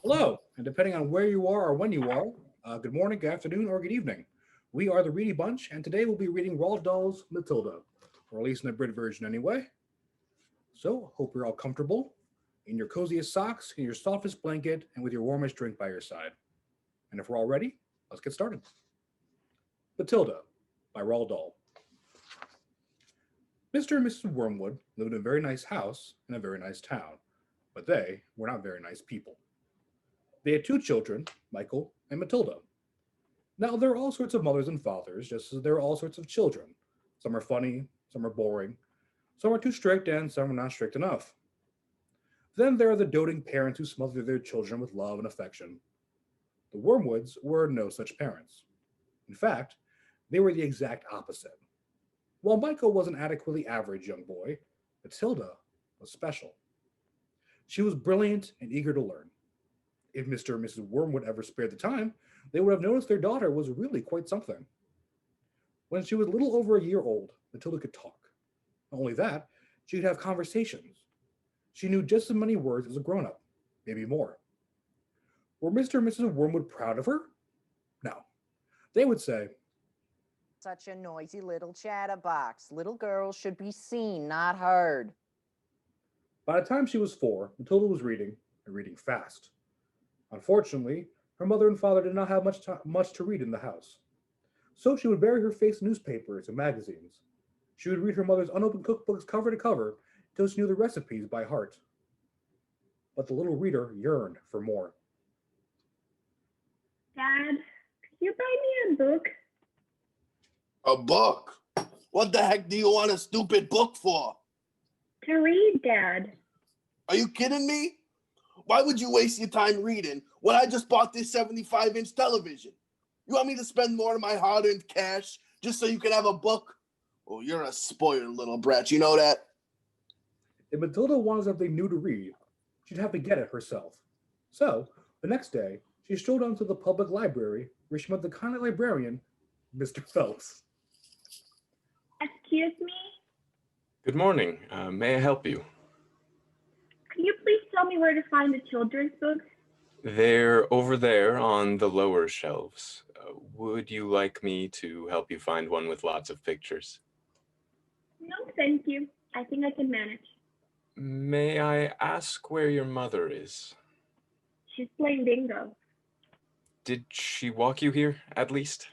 Hello, and depending on where you are or when you are, good morning, good afternoon, or good evening. We are the Reedy Bunch, and today we'll be reading Roald Dahl's Matilda, or at least an abridged version anyway. So, hope you're all comfortable, in your coziest socks, in your softest blanket, and with your warmest drink by your side. And if we're all ready, let's get started. Matilda by Roald Dahl. Mr. and Mrs. Wormwood lived in a very nice house in a very nice town, but they were not very nice people. They had two children, Michael and Matilda. Now, there are all sorts of mothers and fathers, just as there are all sorts of children. Some are funny, some are boring, some are too strict, and some are not strict enough. Then there are the doting parents who smother their children with love and affection. The Wormwoods were no such parents. In fact, they were the exact opposite. While Michael was an adequately average young boy, Matilda was special. She was brilliant and eager to learn. If Mr. and Mrs. Wormwood ever spared the time, they would have noticed their daughter was really quite something. When she was a little over a year old, Matilda could talk. Not only that, she could have conversations. She knew just as many words as a grown up, maybe more. Were Mr. and Mrs. Wormwood proud of her? No. They would say, Such a noisy little chatterbox. Little girls should be seen, not heard. by the time she was 4, Matilda was reading, and reading fast. Unfortunately, her mother and father did not have much to read in the house. So she would bury her face in newspapers and magazines. She would read her mother's unopened cookbooks cover to cover until she knew the recipes by heart. But the little reader yearned for more. Dad, could you buy me a book? A book? What the heck do you want a stupid book for? To read, Dad. Are you kidding me? Why would you waste your time reading when I just bought this 75-inch television? You want me to spend more of my hard-earned cash just so you can have a book? Oh, you're a spoiled little brat, you know that? If Matilda wanted something new to read, she'd have to get it herself. So, the next day, she strolled onto the public library where she met the kind librarian, Mr. Phelps. Excuse me? Good morning. May I help you? Can you please tell me where to find the children's books? They're over there on the lower shelves. Would you like me to help you find one with lots of pictures? No, thank you. I think I can manage. May I ask where your mother is? She's playing bingo. Did she walk you here, at least?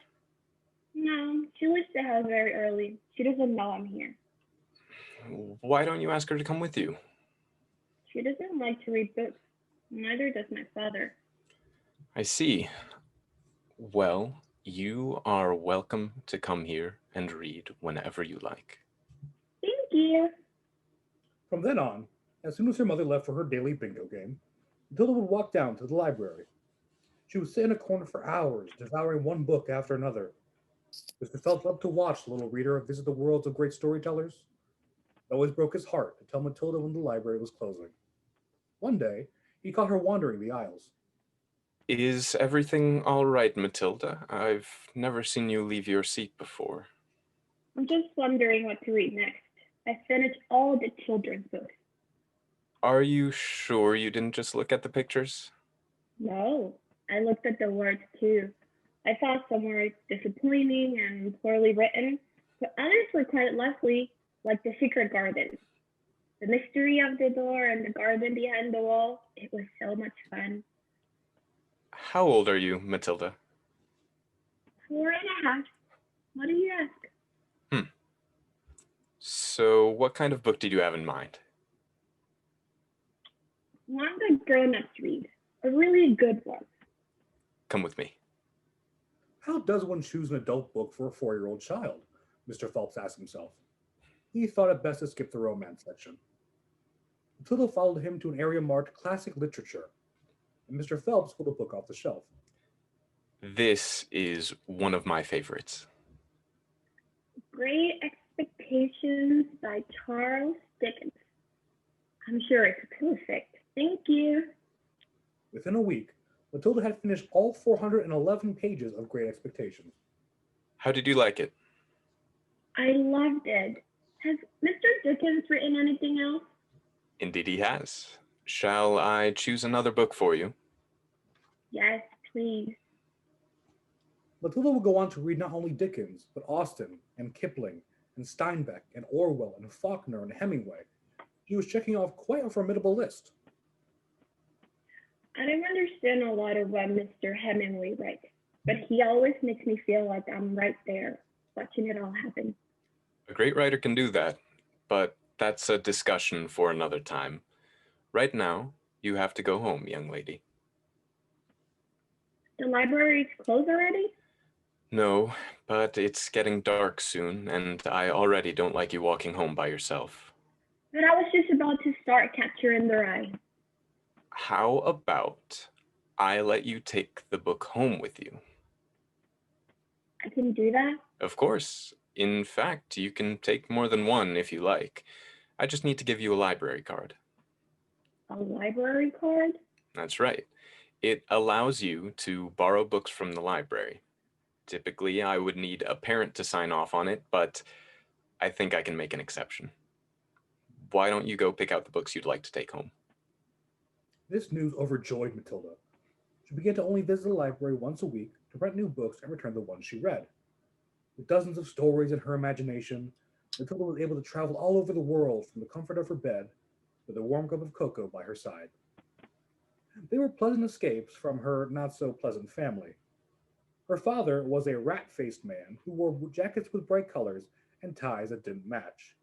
No, she leaves the house very early. She doesn't know I'm here. Why don't you ask her to come with you? She doesn't like to read books. Neither does my father. I see. Well, you are welcome to come here and read whenever you like. Thank you. From then on, as soon as her mother left for her daily bingo game, Matilda would walk down to the library. She would sit in a corner for hours, devouring one book after another. Mr. Phelps loved to watch the little reader visit the worlds of great storytellers. It always broke his heart to tell Matilda when the library was closing. One day, he caught her wandering the aisles. Is everything all right, Matilda? I've never seen you leave your seat before. I'm just wondering what to read next. I finished all the children's books. Are you sure you didn't just look at the pictures? No, I looked at the words too. I thought some were disappointing and poorly written, but others were quite lovely, like The Secret Garden. The mystery of the door and the garden behind the wall. It was so much fun. How old are you, Matilda? 4.5. What do you ask? So what kind of book did you have in mind? One that grown-ups read. A really good one. Come with me. How does one choose an adult book for a 4-year-old child? Mr. Phelps asked himself. He thought it best to skip the romance section. Matilda followed him to an area marked Classic Literature, and Mr. Phelps pulled a book off the shelf. This is one of my favorites. Great Expectations by Charles Dickens. I'm sure it's perfect. Thank you. Within a week, Matilda had finished all 411 pages of Great Expectations. How did you like it? I loved it. Has Mr. Dickens written anything else? Indeed he has. Shall I choose another book for you? Yes, please. Matilda would go on to read not only Dickens, but Austen and Kipling and Steinbeck and Orwell and Faulkner and Hemingway. She was checking off quite a formidable list. I don't understand a lot of what Mr. Hemingway writes, but he always makes me feel like I'm right there, watching it all happen. A great writer can do that, but that's a discussion for another time. Right now, you have to go home, young lady. The library's closed already? No, but it's getting dark soon, and I already don't like you walking home by yourself. But I was just about to start Catcher in the Rye. How about I let you take the book home with you? I can do that? Of course. In fact, you can take more than one if you like. I just need to give you a library card. A library card? That's right. It allows you to borrow books from the library. Typically, I would need a parent to sign off on it, but I think I can make an exception. Why don't you go pick out the books you'd like to take home? This news overjoyed Matilda. She began to only visit the library once a week to rent new books and return the ones she read. With dozens of stories in her imagination, Matilda was able to travel all over the world from the comfort of her bed with a warm cup of cocoa by her side. They were pleasant escapes from her not-so-pleasant family. Her father was a rat-faced man who wore jackets with bright colors and ties that didn't match.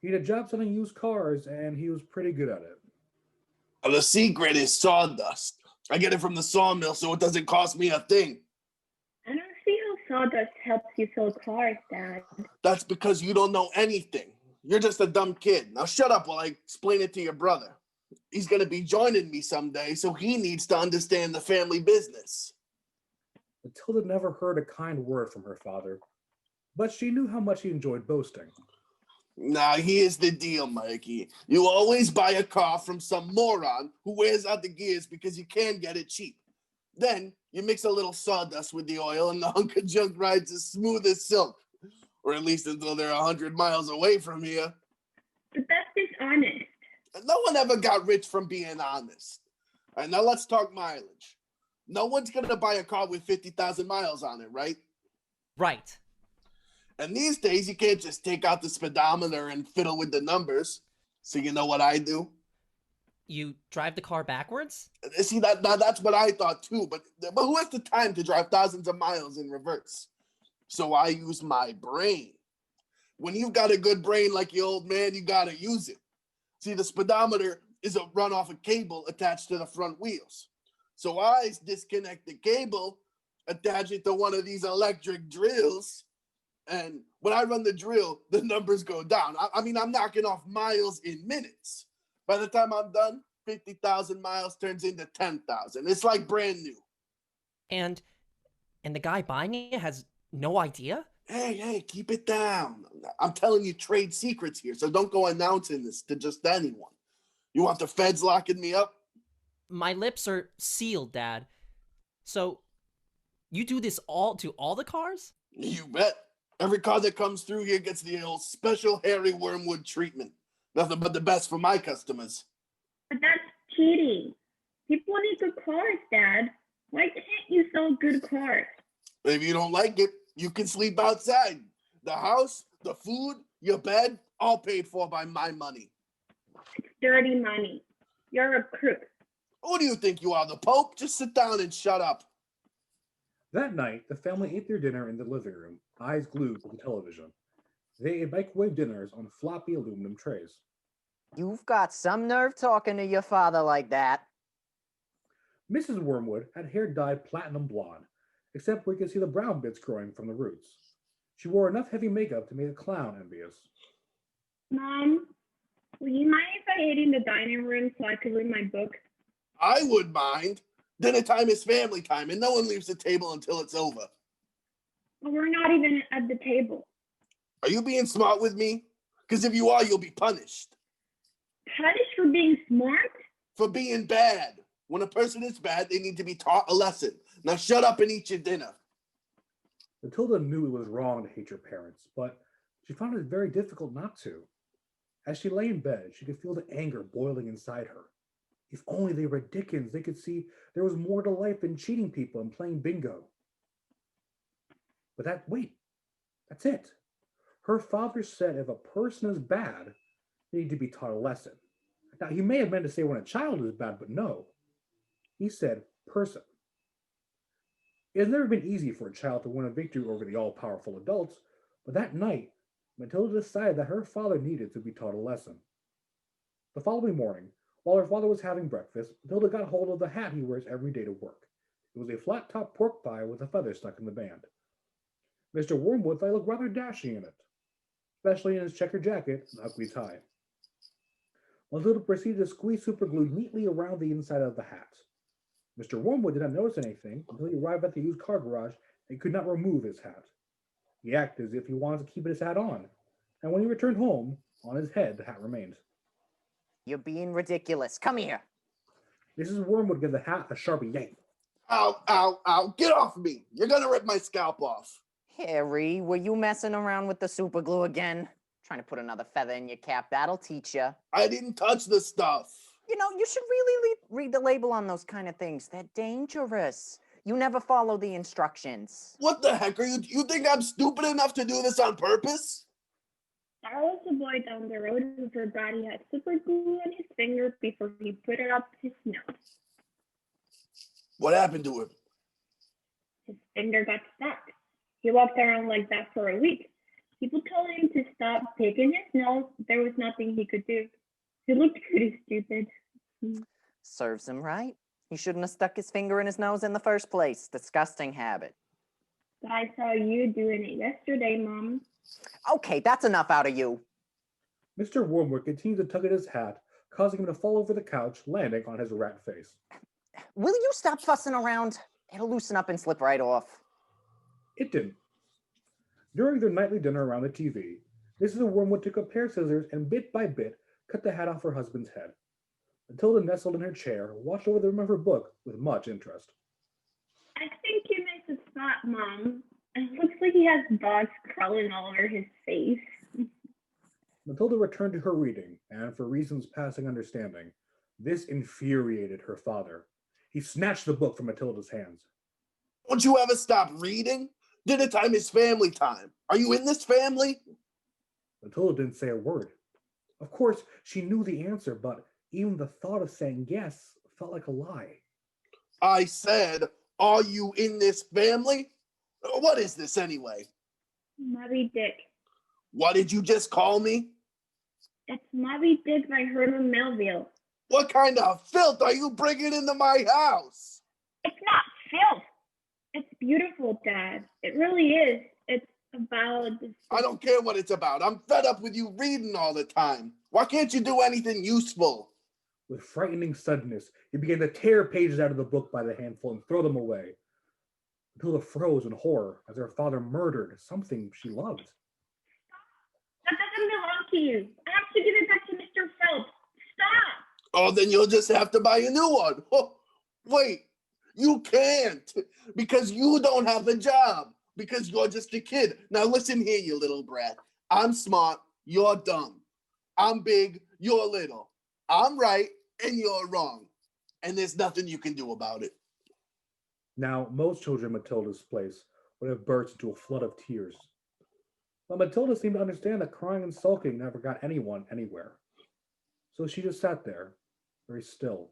He had a job selling used cars, and he was pretty good at it. The secret is sawdust. I get it from the sawmill, so it doesn't cost me a thing. I don't see how sawdust helps you sell cars, Dad. That's because you don't know anything. You're just a dumb kid. Now shut up while I explain it to your brother. He's going to be joining me someday, so he needs to understand the family business. Matilda never heard a kind word from her father, but she knew how much he enjoyed boasting. Now, here's the deal, Mikey. You always buy a car from some moron who wears out the gears because you can get it cheap. Then you mix a little sawdust with the oil and the hunk of junk rides as smooth as silk. Or at least until they're 100 miles away from here. But that's dishonest. And no one ever got rich from being honest. All right, now let's talk mileage. No one's going to buy a car with 50,000 miles on it, right? Right. And these days, you can't just take out the speedometer and fiddle with the numbers. So you know what I do? You drive the car backwards? See, that's what I thought too. But who has the time to drive thousands of miles in reverse? So I use my brain. When you've got a good brain like your old man, you got to use it. See, the speedometer is a run off a cable attached to the front wheels. So I disconnect the cable, attach it to one of these electric drills, and when I run the drill, the numbers go down. I mean, I'm knocking off miles in minutes. By the time I'm done, 50,000 miles turns into 10,000. It's like brand new. And the guy buying it has no idea? Hey, keep it down. I'm telling you trade secrets here, so don't go announcing this to just anyone. You want the feds locking me up? My lips are sealed, Dad. So, you do this all to all the cars? You bet. Every car that comes through here gets the old special hairy wormwood treatment. Nothing but the best for my customers. But that's cheating. People need good cars, Dad. Why can't you sell good cars? If you don't like it, you can sleep outside. The house, the food, your bed, all paid for by my money. It's dirty money. You're a crook. Who do you think you are, the Pope? Just sit down and shut up. That night, the family ate their dinner in the living room, eyes glued to the television. They ate microwave dinners on floppy aluminum trays. You've got some nerve talking to your father like that. Mrs. Wormwood had hair dyed platinum blonde, except where you could see the brown bits growing from the roots. She wore enough heavy makeup to make a clown envious. Mom, will you mind if I ate in the dining room so I could read my book? I would mind. Dinner time is family time, and no one leaves the table until it's over. But we're not even at the table. Are you being smart with me? Because if you are, you'll be punished. Punished for being smart? For being bad. When a person is bad, they need to be taught a lesson. Now shut up and eat your dinner. Matilda knew it was wrong to hate your parents, but she found it very difficult not to. As she lay in bed, she could feel the anger boiling inside her. If only they read Dickens, they could see there was more to life than cheating people and playing bingo. But that's it. Her father said if a person is bad, they need to be taught a lesson. Now, he may have meant to say when a child is bad, but no. He said person. It has never been easy for a child to win a victory over the all powerful adults, but that night, Matilda decided that her father needed to be taught a lesson. The following morning, while her father was having breakfast, Matilda got hold of the hat he wears every day to work. It was a flat top pork pie with a feather stuck in the band. Mr. Wormwood thought he looked rather dashing in it, especially in his checkered jacket and ugly tie. Matilda proceeded to squeeze superglue neatly around the inside of the hat. Mr. Wormwood did not notice anything until he arrived at the used car garage and could not remove his hat. He acted as if he wanted to keep his hat on, and when he returned home, on his head the hat remained. You're being ridiculous. Come here. Mrs. Wormwood gave the hat a sharp yank. Ow, ow, ow. Get off me. You're going to rip my scalp off. Harry, were you messing around with the super glue again? Trying to put another feather in your cap. That'll teach you. I didn't touch the stuff. You know, you should really read the label on those kind of things. They're dangerous. You never follow the instructions. What the heck? You think I'm stupid enough to do this on purpose? There was a boy down the road who forgot he had super glue on his finger before he put it up his nose. What happened to him? His finger got stuck. He walked around like that for a week. People told him to stop picking his nose. There was nothing he could do. He looked pretty stupid. Serves him right. He shouldn't have stuck his finger in his nose in the first place. Disgusting habit. But I saw you doing it yesterday, Mom. Okay, that's enough out of you. Mr. Wormwood continued to tug at his hat, causing him to fall over the couch, landing on his rat face. Will you stop fussing around? It'll loosen up and slip right off. It didn't. During their nightly dinner around the TV, Mrs. Wormwood took a pair of scissors and bit by bit cut the hat off her husband's head. Matilda nestled in her chair, watched over the rim of her book with much interest. I think you missed a spot, Mom. It looks like he has bugs crawling all over his face. Matilda returned to her reading, and for reasons passing understanding, this infuriated her father. He snatched the book from Matilda's hands. Won't you ever stop reading? Dinner time is family time. Are you in this family? Matilda didn't say a word. Of course, she knew the answer, but even the thought of saying yes felt like a lie. I said, are you in this family? What is this anyway? Moby Dick. What did you just call me? It's Moby Dick by Herman Melville. What kind of filth are you bringing into my house? It's not filth. It's beautiful, Dad. It really is. It's about... I don't care what it's about. I'm fed up with you reading all the time. Why can't you do anything useful? With frightening suddenness, he began to tear pages out of the book by the handful and throw them away. Matilda froze in horror as her father murdered something she loved. That doesn't belong to you. I have to give it back to Mr. Phelps. Stop! Oh, then you'll just have to buy a new one. Oh, wait, you can't because you don't have a job because you're just a kid. Now listen here, you little brat. I'm smart, you're dumb. I'm big, you're little. I'm right and you're wrong. And there's nothing you can do about it. Now, most children in Matilda's place would have burst into a flood of tears. But Matilda seemed to understand that crying and sulking never got anyone anywhere. So she just sat there, very still.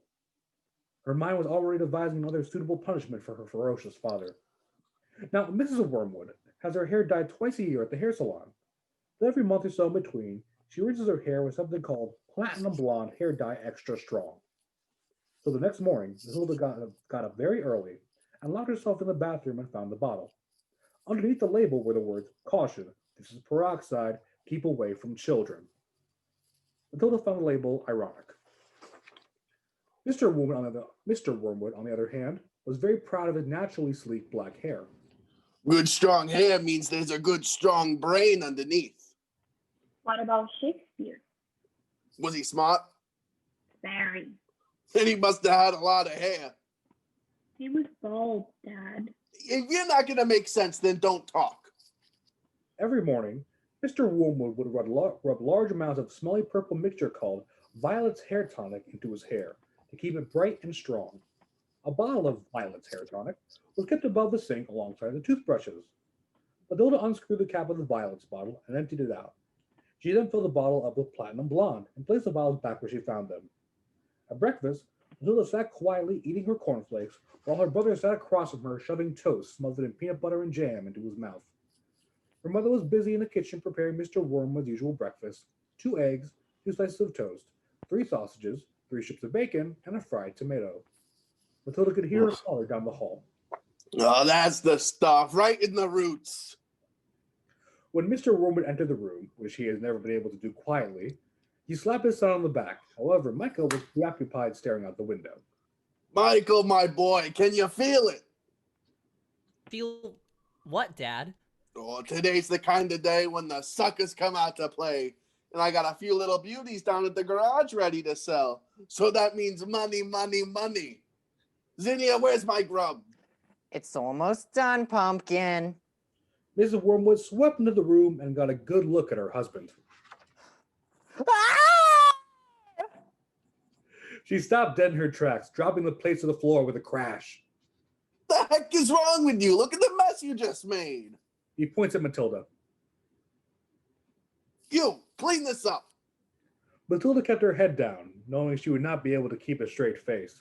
Her mind was already devising another suitable punishment for her ferocious father. Now, Mrs. Wormwood has her hair dyed twice a year at the hair salon. But every month or so in between, she rinses her hair with something called Platinum Blonde Hair Dye Extra Strong. So the next morning, Matilda got up very early and locked herself in the bathroom and found the bottle. Underneath the label were the words, "Caution, this is peroxide, keep away from children." Matilda found the label ironic. Mr. Wormwood, on the other hand, was very proud of his naturally sleek black hair. Good strong hair means there's a good strong brain underneath. What about Shakespeare? Was he smart? Very. Then he must have had a lot of hair. He was bald, Dad. If you're not going to make sense, then don't talk. Every morning, Mr. Wormwood would rub large amounts of smelly purple mixture called Violet's Hair Tonic into his hair to keep it bright and strong. A bottle of Violet's hair tonic was kept above the sink alongside the toothbrushes. Matilda unscrewed the cap of the Violet's bottle and emptied it out. She then filled the bottle up with Platinum Blonde and placed the bottles back where she found them. At breakfast, Matilda sat quietly eating her cornflakes while her brother sat across from her shoving toast smothered in peanut butter and jam into his mouth. Her mother was busy in the kitchen preparing Mr. Wormwood's usual breakfast: 2 eggs, 2 slices of toast, 3 sausages, 3 strips of bacon, and a fried tomato. Matilda could hear her father down the hall. Oh, that's the stuff, right in the roots. When Mr. Wormwood entered the room, which he has never been able to do quietly, he slapped his son on the back. However, Michael was preoccupied staring out the window. Michael, my boy, can you feel it? Feel what, Dad? Oh, today's the kind of day when the suckers come out to play. And I got a few little beauties down at the garage ready to sell. So that means money, money, money. Zinnia, where's my grub? It's almost done, Pumpkin. Mrs. Wormwood swept into the room and got a good look at her husband. Ah! She stopped dead in her tracks, dropping the plates to the floor with a crash. The heck is wrong with you? Look at the mess you just made. He points at Matilda. You, clean this up. Matilda kept her head down, knowing she would not be able to keep a straight face.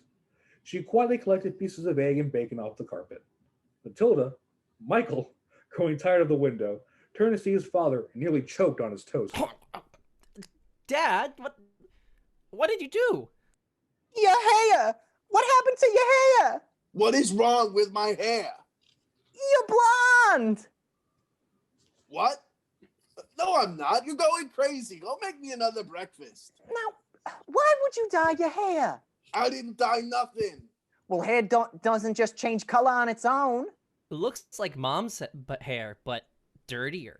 She quietly collected pieces of egg and bacon off the carpet. Matilda, Michael, growing tired of the window, turned to see his father and nearly choked on his toast. Dad, what did you do? Your hair! What happened to your hair? What is wrong with my hair? You're blonde! What? No, I'm not. You're going crazy. Go make me another breakfast. Now, why would you dye your hair? I didn't dye nothing. Well, hair doesn't just change color on its own. It looks like mom's hair, but dirtier.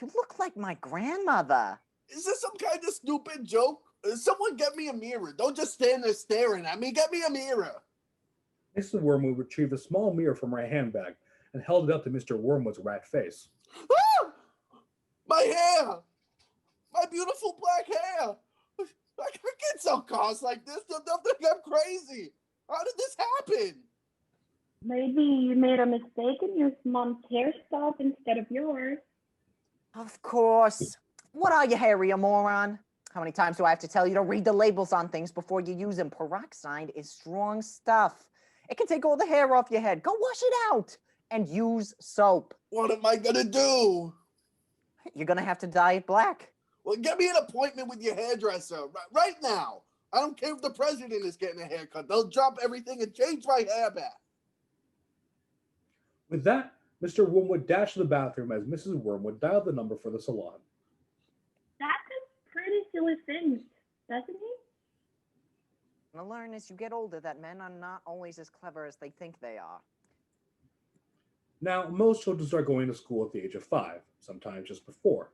You look like my grandmother. Is this some kind of stupid joke? Someone get me a mirror. Don't just stand there staring at me. Get me a mirror. Mrs. Wormwood retrieved a small mirror from her handbag and held it up to Mr. Wormwood's rat face. Ah! My hair! My beautiful black hair! I can't sell cars like this. They'll think I'm crazy. How did this happen? Maybe you made a mistake and used mom's hairstyle instead of yours. Of course. What are you, Harry, a moron? How many times do I have to tell you to read the labels on things before you use them? Peroxide is strong stuff. It can take all the hair off your head. Go wash it out and use soap. What am I gonna do? You're gonna have to dye it black. Well, get me an appointment with your hairdresser right now. I don't care if the president is getting a haircut. They'll drop everything and change my hair back. With that, Mr. Wormwood dashed to the bathroom as Mrs. Wormwood dialed the number for the salon. That's a pretty silly thing, doesn't he? You'll learn as you get older that men are not always as clever as they think they are. Now, most children start going to school at the age of 5, sometimes just before.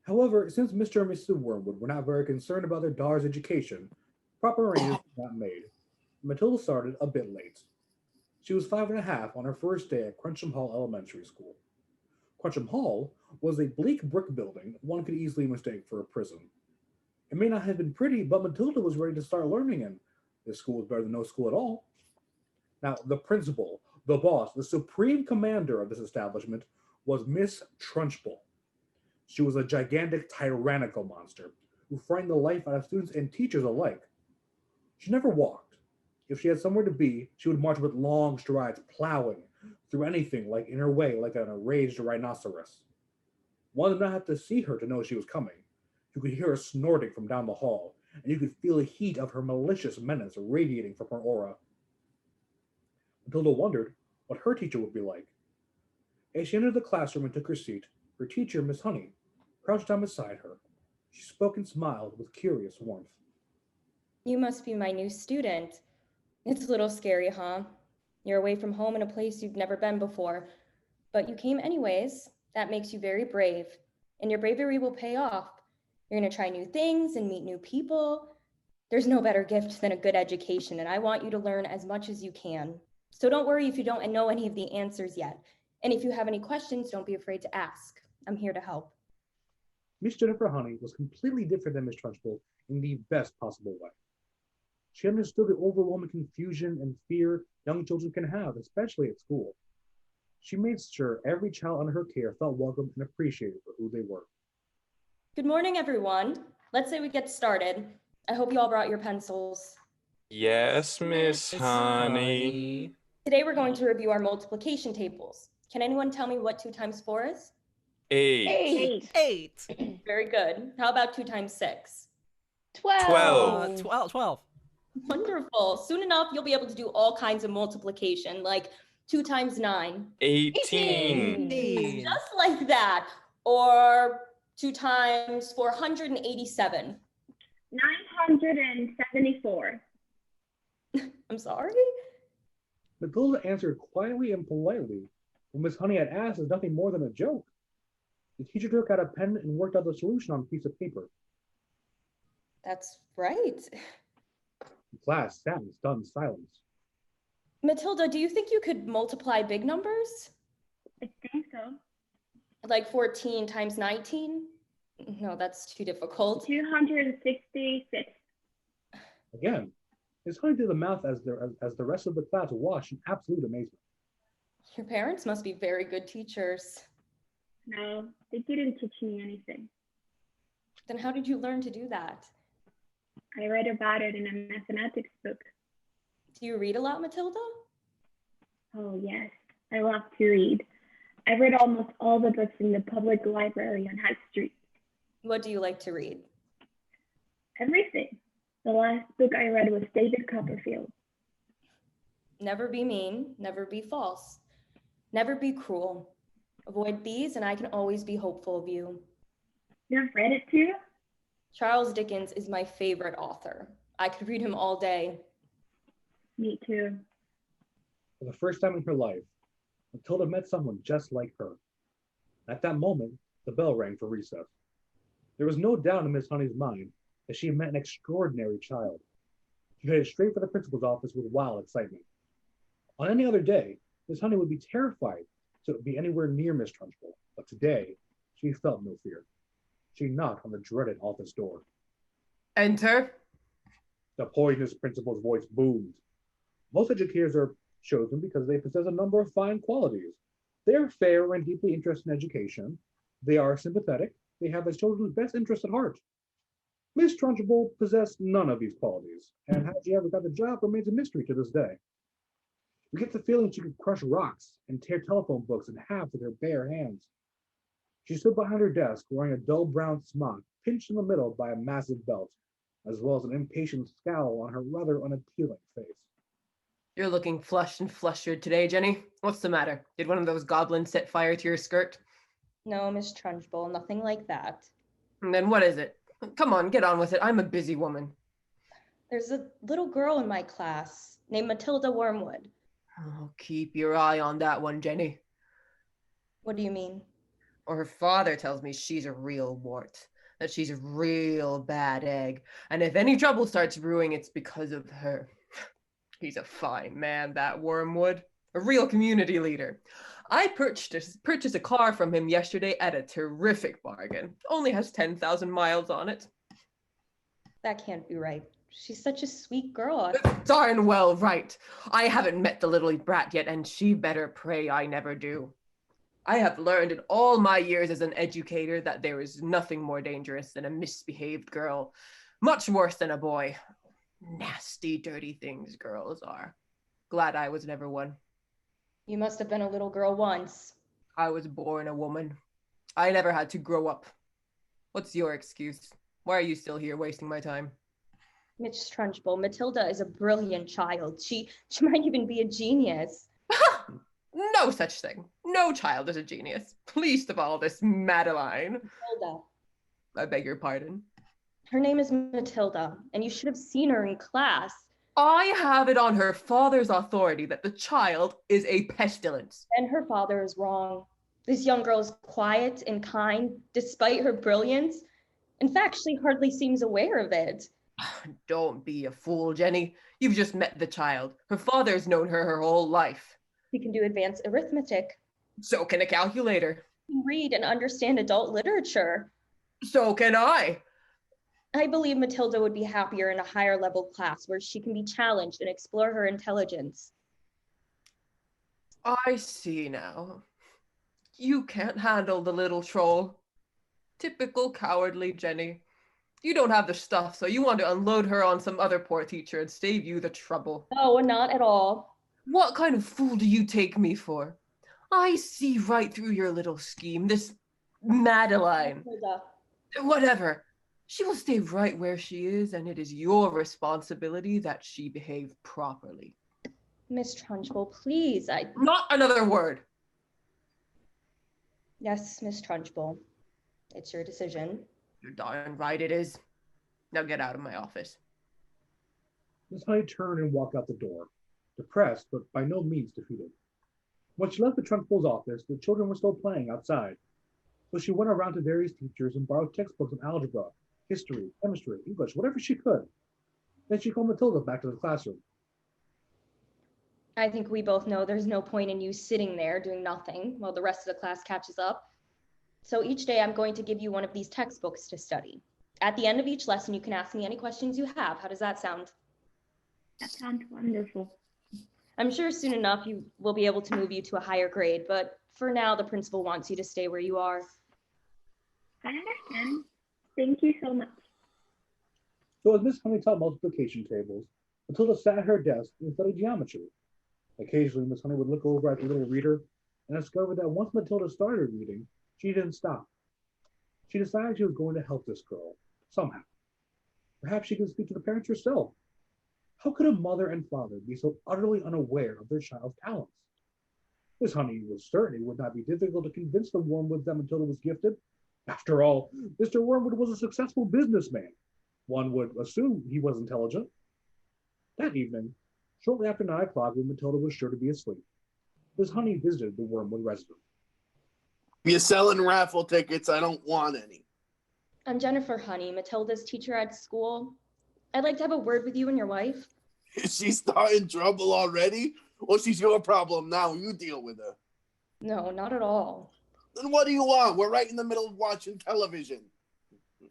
However, since Mr. and Mrs. Wormwood were not very concerned about their daughter's education, proper arrangements were not made. Matilda started a bit late. She was 5 and a half on her first day at Cruncham Hall Elementary School. Cruncham Hall was a bleak brick building one could easily mistake for a prison. It may not have been pretty, but Matilda was ready to start learning, and this school was better than no school at all. Now, the principal, the boss, the supreme commander of this establishment was Miss Trunchbull. She was a gigantic, tyrannical monster who frightened the life out of students and teachers alike. She never walked. If she had somewhere to be, she would march with long strides, plowing through anything like in her way, like an enraged rhinoceros. One did not have to see her to know she was coming. You could hear her snorting from down the hall, and you could feel the heat of her malicious menace radiating from her aura. Matilda wondered what her teacher would be like. As she entered the classroom and took her seat, her teacher, Miss Honey, crouched down beside her. She spoke and smiled with curious warmth. You must be my new student. It's a little scary, huh? You're away from home in a place you've never been before. But you came anyways. That makes you very brave. And your bravery will pay off. You're going to try new things and meet new people. There's no better gift than a good education, and I want you to learn as much as you can. So don't worry if you don't know any of the answers yet. And if you have any questions, don't be afraid to ask. I'm here to help. Miss Jennifer Honey was completely different than Miss Trunchbull in the best possible way. She understood the overwhelming confusion and fear young children can have, especially at school. She made sure every child under her care felt welcome and appreciated for who they were. Good morning, everyone. Let's say we get started. I hope you all brought your pencils. Yes, Miss Honey. Today we're going to review our multiplication tables. Can anyone tell me what 2 times 4 is? 8. 8. Very good. How about 2 times 6? 12. 12. Wonderful. Soon enough, you'll be able to do all kinds of multiplication, like 2 times 9. 18. 18. Just like that. Or 2 times 487. 974. I'm sorry? Matilda answered quietly and politely. What Miss Honey had asked is nothing more than a joke. The teacher took out a pen and worked out the solution on a piece of paper. That's right. The class sat in stunned silence. Matilda, do you think you could multiply big numbers? I think so. Like 14 times 19? No, that's too difficult. 266. Again, Miss Honey did the math as the rest of the class watched in absolute amazement. Your parents must be very good teachers. No, they didn't teach me anything. Then how did you learn to do that? I read about it in a mathematics book. Do you read a lot, Matilda? Oh, yes. I love to read. I read almost all the books in the public library on High Street. What do you like to read? Everything. The last book I read was David Copperfield. Never be mean, never be false, never be cruel. Avoid these and I can always be hopeful of you. You've read it too? Charles Dickens is my favorite author. I could read him all day. Me too. For the first time in her life, Matilda met someone just like her. At that moment, the bell rang for recess. There was no doubt in Miss Honey's mind that she had met an extraordinary child. She headed straight for the principal's office with wild excitement. On any other day, Miss Honey would be terrified to be anywhere near Miss Trunchbull, but today she felt no fear. She knocked on the dreaded office door. Enter. The poisonous principal's voice boomed. Most educators are chosen because they possess a number of fine qualities. They are fair and deeply interested in education. They are sympathetic. They have their children's best interests at heart. Miss Trunchbull possessed none of these qualities, and how she ever got the job remains a mystery to this day. We get the feeling she could crush rocks and tear telephone books in half with her bare hands. She stood behind her desk wearing a dull brown smock, pinched in the middle by a massive belt, as well as an impatient scowl on her rather unappealing face. You're looking flushed and flustered today, Jenny. What's the matter? Did one of those goblins set fire to your skirt? No, Miss Trunchbull, nothing like that. And then what is it? Come on, get on with it. I'm a busy woman. There's a little girl in my class named Matilda Wormwood. Oh, keep your eye on that one, Jenny. What do you mean? Or her father tells me she's a real wart, that she's a real bad egg, and if any trouble starts brewing, it's because of her. He's a fine man, that Wormwood. A real community leader. I purchased a car from him yesterday at a terrific bargain. Only has 10,000 miles on it. That can't be right. She's such a sweet girl. Darn well right. I haven't met the little brat yet, and she better pray I never do. I have learned in all my years as an educator that there is nothing more dangerous than a misbehaved girl. Much worse than a boy. Nasty, dirty things girls are. Glad I was never one. You must have been a little girl once. I was born a woman. I never had to grow up. What's your excuse? Why are you still here wasting my time? Miss Trunchbull, Matilda is a brilliant child. She might even be a genius. No such thing. No child is a genius. Least of all this Madeline. Matilda. I beg your pardon. Her name is Matilda, and you should have seen her in class. I have it on her father's authority that the child is a pestilence. And her father is wrong. This young girl is quiet and kind, despite her brilliance. In fact, she hardly seems aware of it. Don't be a fool, Jenny. You've just met the child. Her father's known her whole life. She can do advanced arithmetic. So can a calculator. She can read and understand adult literature. So can I. I believe Matilda would be happier in a higher level class where she can be challenged and explore her intelligence. I see now. You can't handle the little troll. Typical cowardly Jenny. You don't have the stuff, so you want to unload her on some other poor teacher and save you the trouble. No, not at all. What kind of fool do you take me for? I see right through your little scheme, this Madeline. Matilda. Whatever. She will stay right where she is, and it is your responsibility that she behave properly. Miss Trunchbull, please, Not another word. Yes, Miss Trunchbull. It's your decision. You're darn right it is. Now get out of my office. Miss Honey turned and walked out the door, depressed but by no means defeated. When she left the Trunchbull's office, the children were still playing outside. So she went around to various teachers and borrowed textbooks on algebra, history, chemistry, English, whatever she could. Then she called Matilda back to the classroom. I think we both know there's no point in you sitting there doing nothing while the rest of the class catches up. So each day I'm going to give you one of these textbooks to study. At the end of each lesson, you can ask me any questions you have. How does that sound? That sounds wonderful. I'm sure soon enough you will be able to move you to a higher grade, but for now the principal wants you to stay where you are. I understand. Thank you so much. So as Miss Honey taught multiplication tables, Matilda sat at her desk and studied geometry. Occasionally, Miss Honey would look over at the little reader and discover that once Matilda started reading, she didn't stop. She decided she was going to help this girl, somehow. Perhaps she could speak to the parents herself. How could a mother and father be so utterly unaware of their child's talents? Miss Honey was certain it would not be difficult to convince the Wormwoods that Matilda was gifted. After all, Mr. Wormwood was a successful businessman. One would assume he was intelligent. That evening, shortly after 9 o'clock, when Matilda was sure to be asleep, Miss Honey visited the Wormwood residence. If you're selling raffle tickets, I don't want any. I'm Jennifer Honey, Matilda's teacher at school. I'd like to have a word with you and your wife. Is she starting trouble already? Well, she's your problem now. You deal with her. No, not at all. Then what do you want? We're right in the middle of watching television.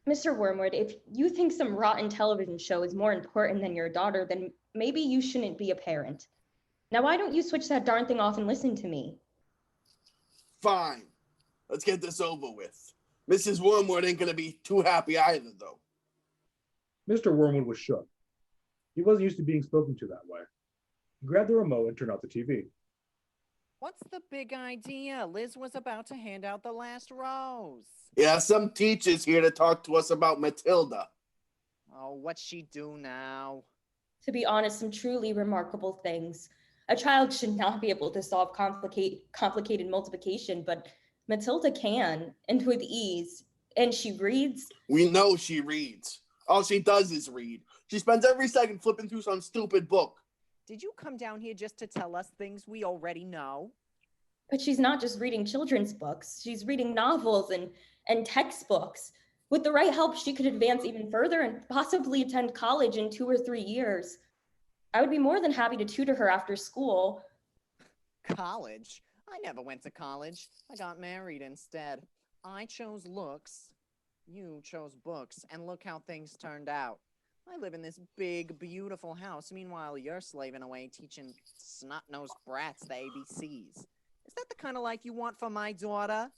Mr. Wormwood, if you think some rotten television show is more important than your daughter, then maybe you shouldn't be a parent. Now, why don't you switch that darn thing off and listen to me? Fine. Let's get this over with. Mrs. Wormwood ain't gonna be too happy either, though. Mr. Wormwood was shook. He wasn't used to being spoken to that way. He grabbed the remote and turned off the TV. What's the big idea? Liz was about to hand out the last rose. Yeah, some teacher's here to talk to us about Matilda. Oh, what's she do now? To be honest, some truly remarkable things. A child should not be able to solve complicated multiplication, but Matilda can, and with ease. And she reads. We know she reads. All she does is read. She spends every second flipping through some stupid book. Did you come down here just to tell us things we already know? But she's not just reading children's books. She's reading novels and textbooks. With the right help, she could advance even further and possibly attend college in 2 or 3 years. I would be more than happy to tutor her after school. College? I never went to college. I got married instead. I chose looks. You chose books, and look how things turned out. I live in this big, beautiful house. Meanwhile, you're slaving away teaching snot-nosed brats the ABCs. Is that the kind of life you want for my daughter?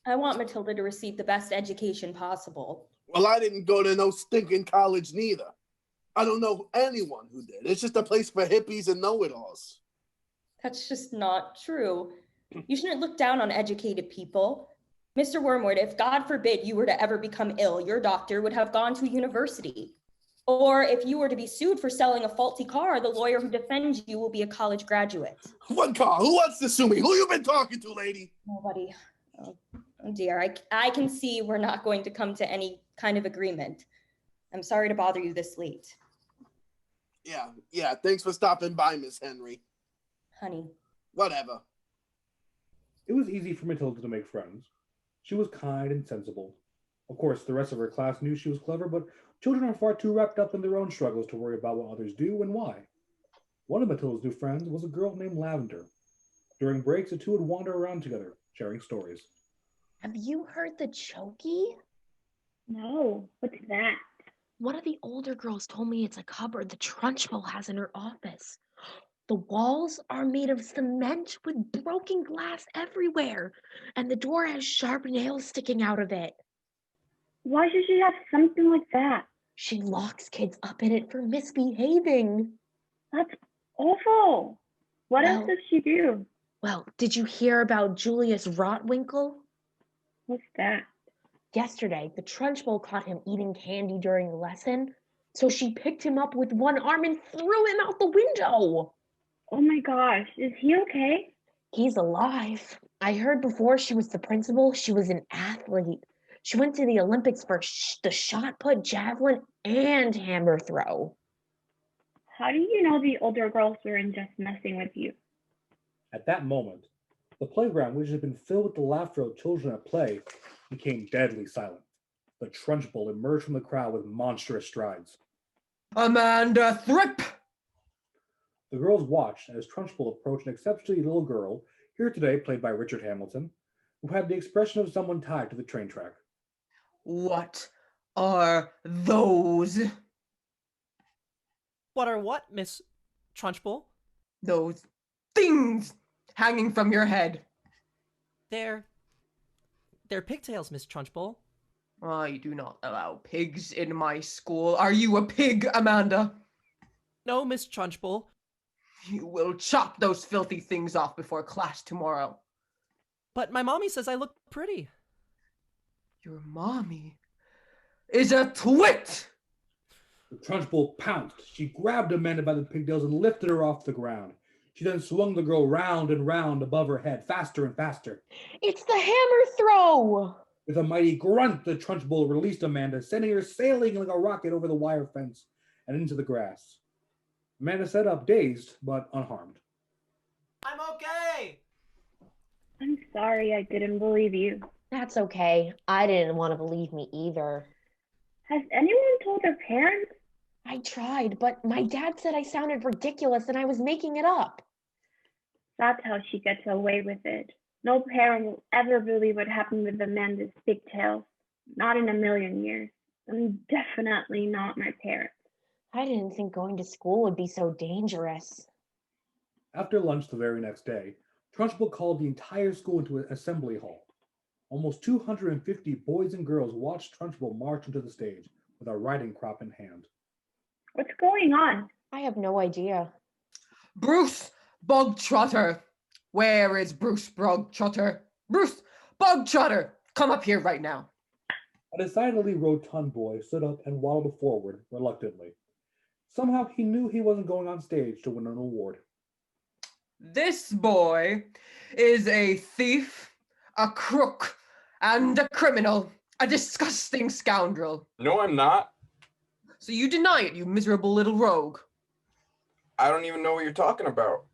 I want Matilda to receive the best education possible. Well, I didn't go to no stinking college neither. I don't know anyone who did. It's just a place for hippies and know-it-alls. That's just not true. You shouldn't look down on educated people. Mr. Wormwood, if God forbid you were to ever become ill, your doctor would have gone to university. Or if you were to be sued for selling a faulty car, the lawyer who defends you will be a college graduate. What car? Who wants to sue me? Who you been talking to, lady? Nobody. Oh dear, I can see we're not going to come to any kind of agreement. I'm sorry to bother you this late. Yeah, thanks for stopping by, Miss Henry. Honey. Whatever. It was easy for Matilda to make friends. She was kind and sensible. Of course, the rest of her class knew she was clever, but children are far too wrapped up in their own struggles to worry about what others do and why. One of Matilda's new friends was a girl named Lavender. During breaks, the two would wander around together, sharing stories. Have you heard the chokey? No, what's that? One of the older girls told me it's a cupboard the Trunchbull has in her office. The walls are made of cement with broken glass everywhere, and the door has sharp nails sticking out of it. Why should she have something like that? She locks kids up in it for misbehaving. That's awful. What else Well- does she do? Well, did you hear about Julius Rotwinkle? What's that? Yesterday, the Trunchbull caught him eating candy during a lesson, so she picked him up with one arm and threw him out the window. Oh my gosh, is he okay? He's alive. I heard before she was the principal, she was an athlete. She went to the Olympics for the shot put, javelin, and hammer throw. How do you know the older girls weren't just messing with you? At that moment, the playground, which had been filled with the laughter of children at play, became deadly silent. The Trunchbull emerged from the crowd with monstrous strides. Amanda Thrip! The girls watched as Trunchbull approached an exceptionally little girl, here today played by Richard Hamilton, who had the expression of someone tied to the train track. What are those? What are what, Miss Trunchbull? Those things hanging from your head. They're pigtails, Miss Trunchbull. I do not allow pigs in my school. Are you a pig, Amanda? No, Miss Trunchbull. You will chop those filthy things off before class tomorrow. But my mommy says I look pretty. Your mommy is a twit! The Trunchbull pounced. She grabbed Amanda by the pigtails and lifted her off the ground. She then swung the girl round and round above her head, faster and faster. It's the hammer throw! With a mighty grunt, the Trunchbull released Amanda, sending her sailing like a rocket over the wire fence and into the grass. Amanda sat up, dazed but unharmed. I'm okay! I'm sorry I didn't believe you. That's okay. I didn't want to believe me either. Has anyone told her parents? I tried, but my dad said I sounded ridiculous and I was making it up. That's how she gets away with it. No parent will ever believe what happened with Amanda's pigtails. Not in a million years. And definitely not my parents. I didn't think going to school would be so dangerous. After lunch the very next day, Trunchbull called the entire school into an assembly hall. Almost 250 boys and girls watched Trunchbull march into the stage with a riding crop in hand. What's going on? I have no idea. Bruce Bogtrotter! Where is Bruce Bogtrotter? Bruce Bogtrotter! Come up here right now. A decidedly rotund boy stood up and waddled forward reluctantly. Somehow he knew he wasn't going on stage to win an award. This boy is a thief, a crook, and a criminal, a disgusting scoundrel. No, I'm not. So you deny it, you miserable little rogue. I don't even know what you're talking about.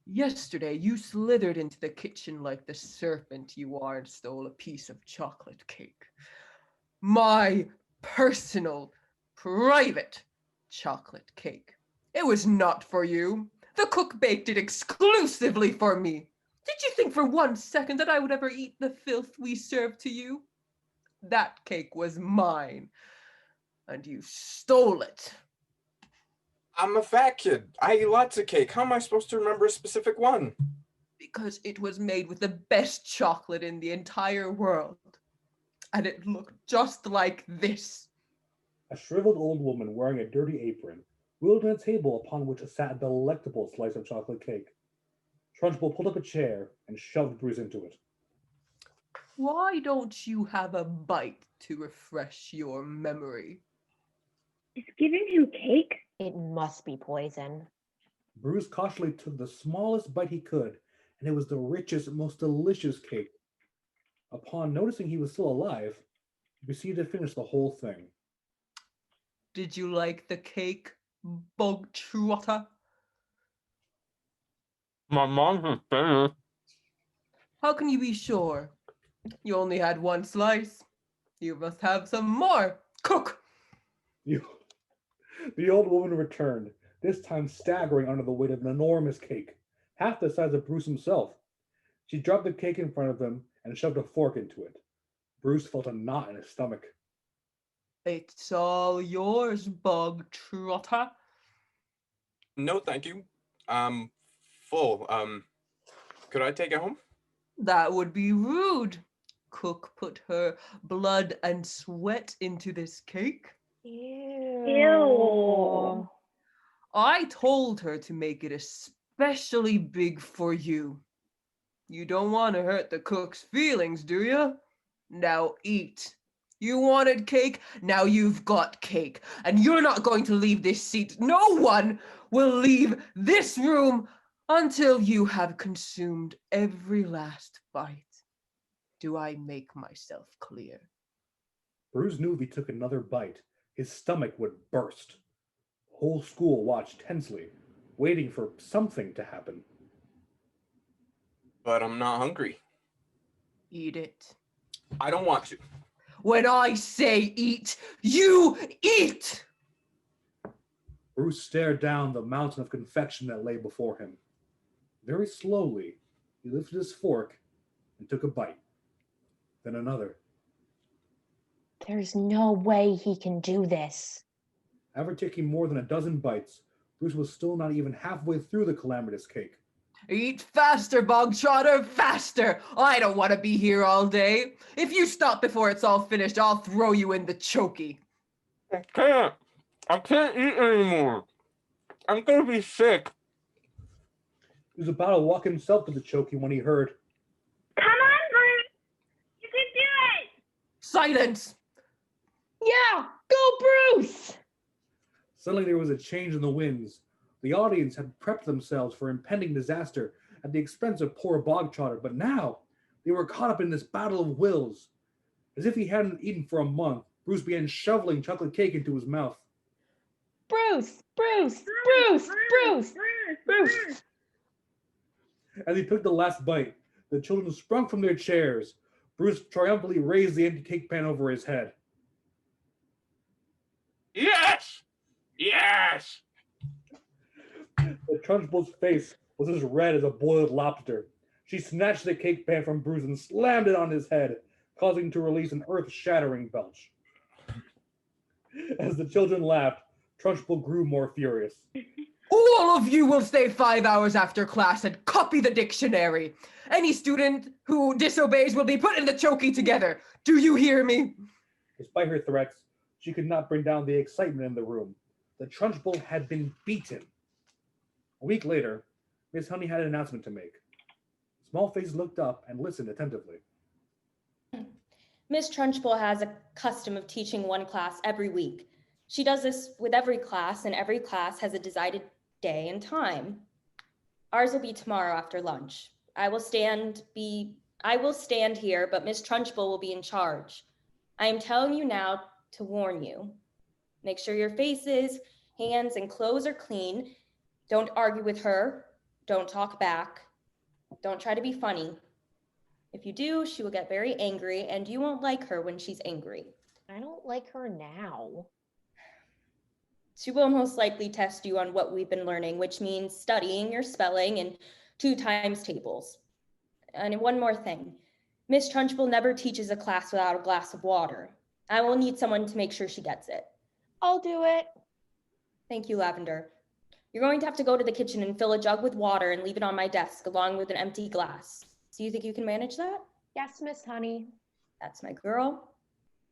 Yesterday, you slithered into the kitchen like the serpent you are and stole a piece of chocolate cake. My personal, private chocolate cake. It was not for you. The cook baked it exclusively for me. Did you think for 1 second that I would ever eat the filth we served to you? That cake was mine, and you stole it. I'm a fat kid. I eat lots of cake. How am I supposed to remember a specific one? Because it was made with the best chocolate in the entire world. And it looked just like this. A shriveled old woman wearing a dirty apron wheeled in a table upon which sat a delectable slice of chocolate cake. Trunchbull pulled up a chair and shoved Bruce into it. Why don't you have a bite to refresh your memory? Is giving him cake? It must be poison. Bruce cautiously took the smallest bite he could, and it was the richest, most delicious cake. Upon noticing he was still alive, he proceeded to finish the whole thing. Did you like the cake, Bogtrotter? My mom's finished. How can you be sure? You only had one slice. You must have some more. Cook! The old woman returned, this time staggering under the weight of an enormous cake, half the size of Bruce himself. She dropped the cake in front of him and shoved a fork into it. Bruce felt a knot in his stomach. It's all yours, Bogtrotter. No, thank you. I'm full. Could I take it home? That would be rude. Cook put her blood and sweat into this cake. Ew. I told her to make it especially big for you. You don't want to hurt the cook's feelings, do you? Now eat. You wanted cake, now you've got cake. And you're not going to leave this seat. No one will leave this room until you have consumed every last bite. Do I make myself clear? Bruce knew if he took another bite, his stomach would burst. The whole school watched tensely, waiting for something to happen. But I'm not hungry. Eat it. I don't want to. When I say eat, you eat! Bruce stared down the mountain of confection that lay before him. Very slowly, he lifted his fork and took a bite. Then another. There's no way he can do this. After taking more than a dozen bites, Bruce was still not even halfway through the calamitous cake. Eat faster, Bogtrotter, faster! I don't want to be here all day. If you stop before it's all finished, I'll throw you in the chokey. I can't eat anymore. I'm gonna be sick. He was about to walk himself to the chokey when he heard, Come on, Bruce. You can do it. Silence! Yeah, go Bruce! Suddenly there was a change in the winds. The audience had prepped themselves for impending disaster at the expense of poor Bogtrotter, but now they were caught up in this battle of wills. As if he hadn't eaten for a month, Bruce began shoveling chocolate cake into his mouth. Bruce! Bruce! Bruce! Bruce! Bruce! As he took the last bite, the children sprung from their chairs. Bruce triumphantly raised the empty cake pan over his head. Yes! Yes! The Trunchbull's face was as red as a boiled lobster. She snatched the cake pan from Bruce and slammed it on his head, causing him to release an earth-shattering belch. As the children laughed, Trunchbull grew more furious. All of you will stay 5 hours after class and copy the dictionary. Any student who disobeys will be put in the chokey together. Do you hear me? Despite her threats, she could not bring down the excitement in the room. The Trunchbull had been beaten. A week later, Miss Honey had an announcement to make. Small Face looked up and listened attentively. Miss Trunchbull has a custom of teaching one class every week. She does this with every class, and every class has a decided day and time. Ours will be tomorrow after lunch. I will stand here, but Miss Trunchbull will be in charge. I am telling you now to warn you. Make sure your faces, hands, and clothes are clean. Don't argue with her. Don't talk back. Don't try to be funny. If you do, she will get very angry, and you won't like her when she's angry. I don't like her now. She will most likely test you on what we've been learning, which means studying your spelling and 2 times tables. And one more thing. Miss Trunchbull never teaches a class without a glass of water. I will need someone to make sure she gets it. I'll do it. Thank you, Lavender. You're going to have to go to the kitchen and fill a jug with water and leave it on my desk along with an empty glass. Do you think you can manage that? Yes, Miss Honey. That's my girl.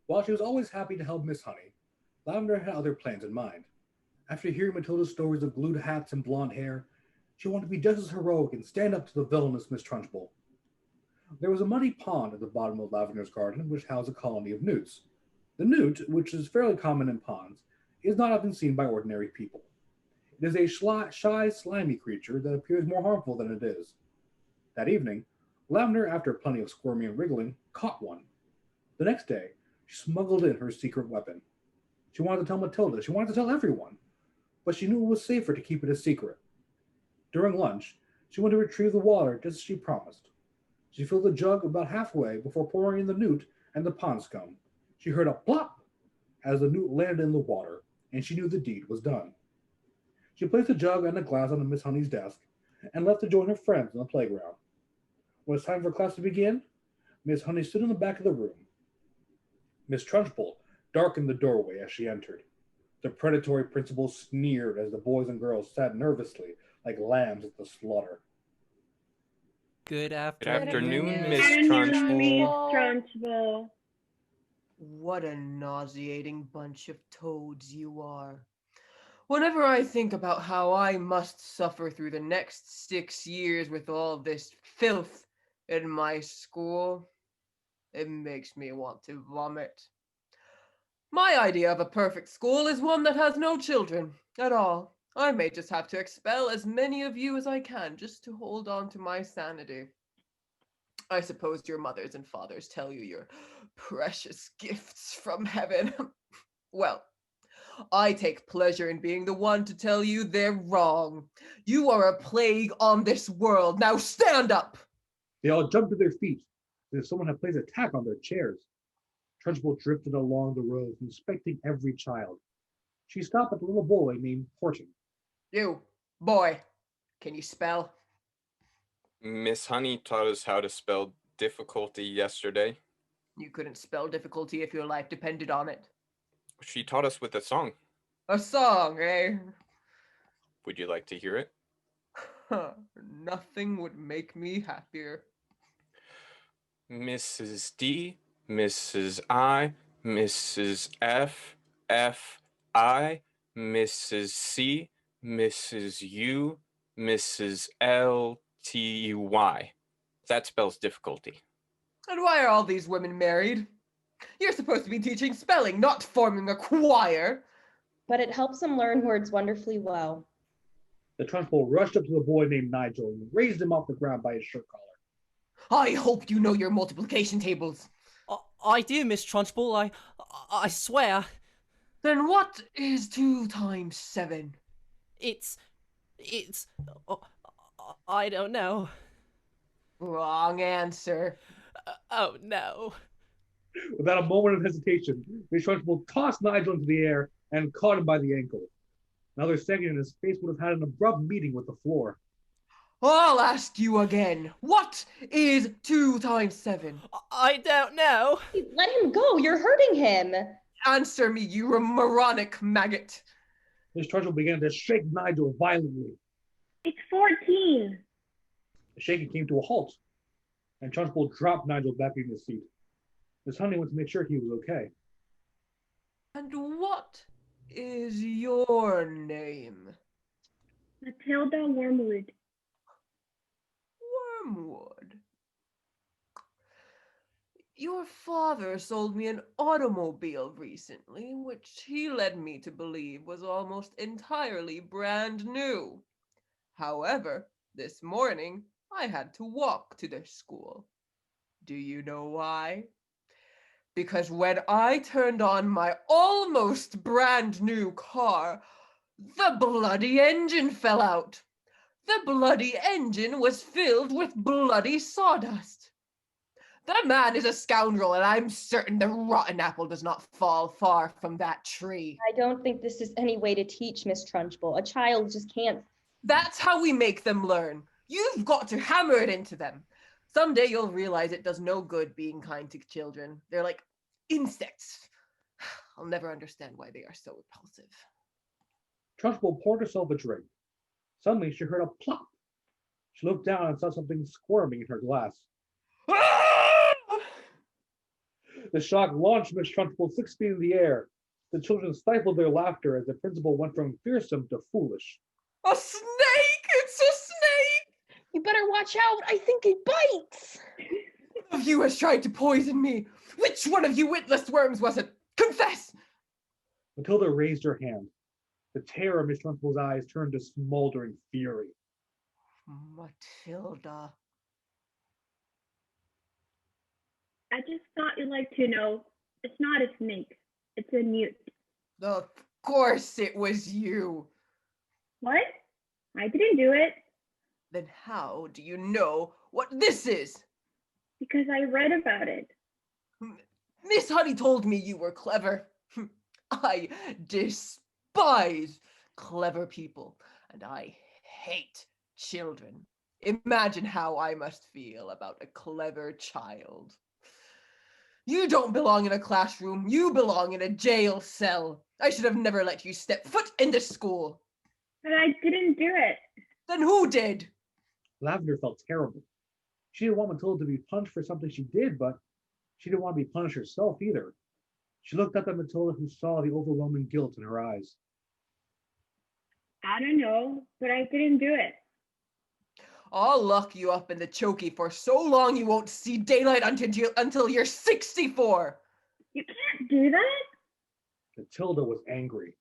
While she was always happy to help Miss Honey, Lavender had other plans in mind. After hearing Matilda's stories of glued hats and blonde hair, she wanted to be just as heroic and stand up to the villainous Miss Trunchbull. There was a muddy pond at the bottom of Lavender's garden which housed a colony of newts. The newt, which is fairly common in ponds, is not often seen by ordinary people. It is a shy, slimy creature that appears more harmful than it is. That evening, Lavender, after plenty of squirming and wriggling, caught one. The next day, she smuggled in her secret weapon. She wanted to tell Matilda, she wanted to tell everyone, but she knew it was safer to keep it a secret. During lunch, she went to retrieve the water just as she promised. She filled the jug about halfway before pouring in the newt and the pond scum. She heard a plop as the newt landed in the water, and she knew the deed was done. She placed the jug and the glass on Miss Honey's desk and left to join her friends on the playground. When it's time for class to begin, Miss Honey stood in the back of the room. Miss Trunchbull darkened the doorway as she entered. The predatory principal sneered as the boys and girls sat nervously like lambs at the slaughter. Good Good afternoon. afternoon, Miss Afternoon, Miss Trunchbull. Trunchbull. What a nauseating bunch of toads you are. Whenever I think about how I must suffer through the next 6 years with all this filth in my school, it makes me want to vomit. My idea of a perfect school is one that has no children at all. I may just have to expel as many of you as I can just to hold on to my sanity. I suppose your mothers and fathers tell you you're precious gifts from heaven. Well, I take pleasure in being the one to tell you they're wrong. You are a plague on this world. Now stand up! They all jumped to their feet as if someone had placed a tack on their chairs. Trunchbull drifted along the rows, inspecting every child. She stopped at the little boy named Horton. You, boy, can you spell? Miss Honey taught us how to spell difficulty yesterday. You couldn't spell difficulty if your life depended on it. She taught us with a song. A song, eh? Would you like to hear it? Nothing would make me happier. Mrs. D, Mrs. I, Mrs. F, F, I, Mrs. C, Mrs. U, Mrs. L, T, Y. That spells difficulty. And why are all these women married? You're supposed to be teaching spelling, not forming a choir. But it helps them learn words wonderfully well. The Trunchbull rushed up to the boy named Nigel and raised him off the ground by his shirt collar. I hope you know your multiplication tables. I do, Miss Trunchbull. I swear. Then what is 2 times 7? It's. I don't know. Wrong answer. Oh no. Without a moment of hesitation, Miss Trunchbull tossed Nigel into the air and caught him by the ankle. Another second, and his face would have had an abrupt meeting with the floor. I'll ask you again. What is 2 times 7? I don't know. Let him go. You're hurting him. Answer me, you moronic maggot. Miss Trunchbull began to shake Nigel violently. It's 14. The shaking came to a halt, and Trunchbull dropped Nigel back in his seat. Miss Honey went to make sure he was okay. And what is your name? Matilda Wormwood. Wormwood. Your father sold me an automobile recently, which he led me to believe was almost entirely brand new. However, this morning I had to walk to the school. Do you know why? Because when I turned on my almost brand new car, the bloody engine fell out. The bloody engine was filled with bloody sawdust. The man is a scoundrel, and I'm certain the rotten apple does not fall far from that tree. I don't think this is any way to teach, Miss Trunchbull. A child just can't. That's how we make them learn. You've got to hammer it into them. Someday you'll realize it does no good being kind to children. They're like insects. I'll never understand why they are so repulsive. Trunchbull poured herself a drink. Suddenly, she heard a plop. She looked down and saw something squirming in her glass. The shock launched Miss Trunchbull 6 feet in the air. The children stifled their laughter as the principal went from fearsome to foolish. A snake! It's a snake! You better watch out. I think it bites. One of you has tried to poison me. Which one of you witless worms was it? Confess! Matilda raised her hand. The terror in Miss Trunchbull's eyes turned to smoldering fury. Matilda. I just thought you'd like to know. It's not a snake. It's a newt. Of course it was you. What? I didn't do it. Then how do you know what this is? Because I read about it. Miss Honey told me you were clever. I despise clever people, and I hate children. Imagine how I must feel about a clever child. You don't belong in a classroom. You belong in a jail cell. I should have never let you step foot in this school. But I didn't do it. Then who did? Lavender felt terrible. She didn't want Matilda to be punished for something she did, but she didn't want to be punished herself either. She looked up at Matilda, who saw the overwhelming guilt in her eyes. I don't know, but I didn't do it. I'll lock you up in the chokey for so long you won't see daylight until you're 64. You can't do that. Matilda was angry.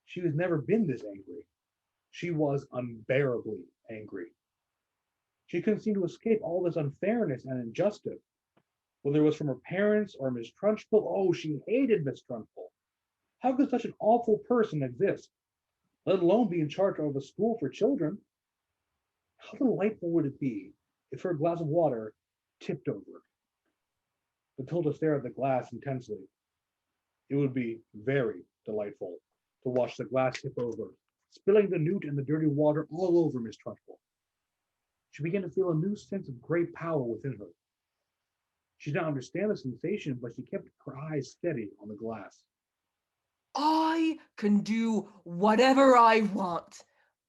She has never been this angry. She was unbearably angry. She couldn't seem to escape all this unfairness and injustice. Whether it was from her parents or Miss Trunchbull, oh, she hated Miss Trunchbull. How could such an awful person exist, let alone be in charge of a school for children? How delightful would it be if her glass of water tipped over? Matilda stared at the glass intensely. It would be very delightful to watch the glass tip over, spilling the newt and the dirty water all over Miss Trunchbull. She began to feel a new sense of great power within her. She did not understand the sensation, but she kept her eyes steady on the glass. I can do whatever I want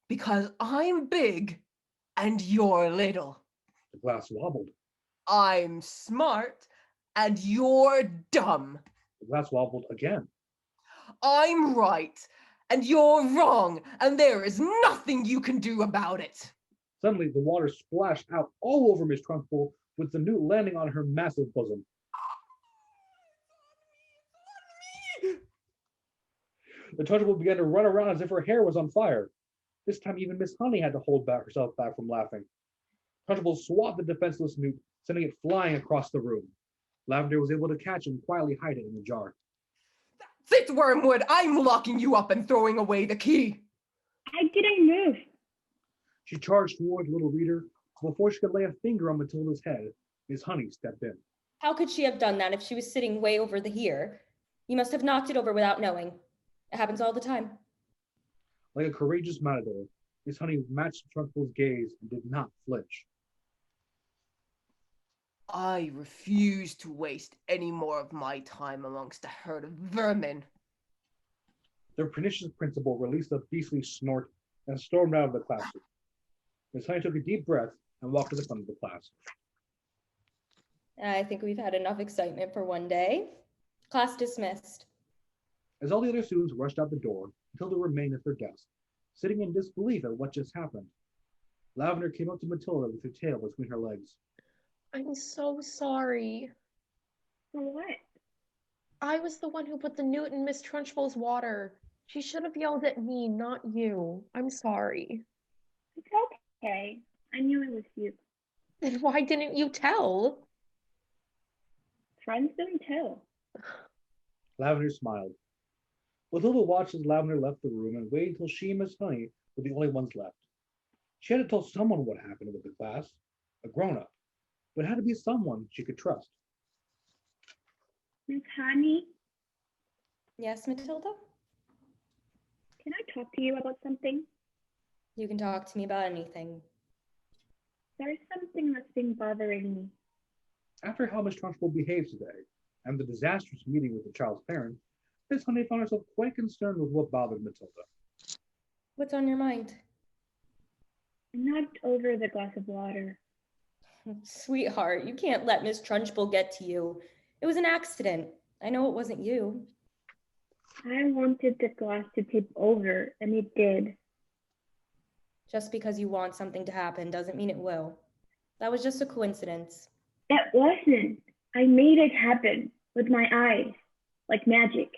because I'm big and you're little. The glass wobbled. I'm smart and you're dumb. The glass wobbled again. I'm right and you're wrong, and there is nothing you can do about it. Suddenly, the water splashed out all over Miss Trunchbull, with the newt landing on her massive bosom. The Trunchbull began to run around as if her hair was on fire. This time, even Miss Honey had to hold herself back from laughing. Trunchbull swapped the defenseless newt, sending it flying across the room. Lavender was able to catch and quietly hide it in the jar. That's it, Wormwood. I'm locking you up and throwing away the key. I didn't move. She charged toward the little reader. Before she could lay a finger on Matilda's head, Miss Honey stepped in. How could she have done that if she was sitting way over here? You must have knocked it over without knowing. It happens all the time. Like a courageous matador, Miss Honey matched Trunchbull's gaze and did not flinch. I refuse to waste any more of my time amongst a herd of vermin. Their pernicious principal released a beastly snort and stormed out of the classroom. Miss Honey took a deep breath and walked to the front of the class. I think we've had enough excitement for one day. Class dismissed. As all the other students rushed out the door, Matilda remained at her desk, sitting in disbelief at what just happened. Lavender came up to Matilda with her tail between her legs. I'm so sorry. For what? I was the one who put the newt in Miss Trunchbull's water. She should have yelled at me, not you. I'm sorry. It's okay. I knew it was you. Then why didn't you tell? Friends don't tell. Lavender smiled. Matilda watched as Lavender left the room and waited until she and Miss Honey were the only ones left. She had to tell someone what happened with the class, a grown-up, but it had to be someone she could trust. Miss Honey, Yes, Matilda? can I talk to you about something? You can talk to me about anything. There's something that's been bothering me. After how Miss Trunchbull behaved today, and the disastrous meeting with the child's parents, Miss Honey found herself quite concerned with what bothered Matilda. What's on your mind? I knocked over the glass of water. Sweetheart, you can't let Miss Trunchbull get to you. It was an accident. I know it wasn't you. I wanted the glass to tip over, and it did. Just because you want something to happen doesn't mean it will. That was just a coincidence. That wasn't. I made it happen with my eyes, like magic.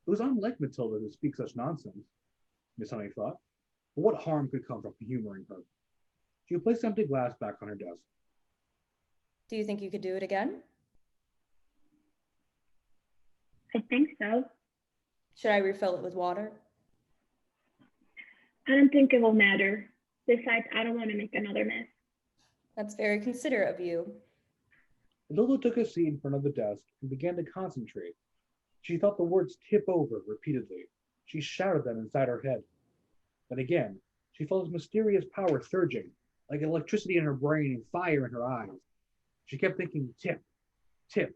It was unlike Matilda to speak such nonsense, Miss Honey thought. But what harm could come from humoring her? She placed the empty glass back on her desk. Do you think you could do it again? I think so. Should I refill it with water? I don't think it will matter. Besides, I don't want to make another mess. That's very considerate of you. Matilda took a seat in front of the desk and began to concentrate. She thought the words tip over repeatedly. She shouted them inside her head. Then again, she felt this mysterious power surging, like electricity in her brain and fire in her eyes. She kept thinking tip, tip,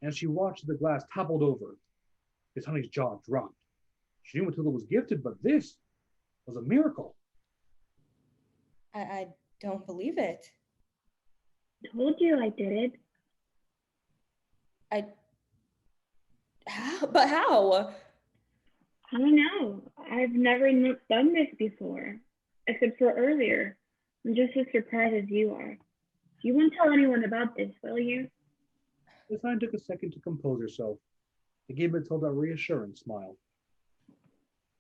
and as she watched the glass toppled over, Miss Honey's jaw dropped. She knew Matilda was gifted, but this was a miracle. I don't believe it. Told you I did it. How? But how? I don't know. I've never done this before, except for earlier. I'm just as surprised as you are. You won't tell anyone about this, will you? Miss Honey took a second to compose herself. It gave Matilda a reassuring smile.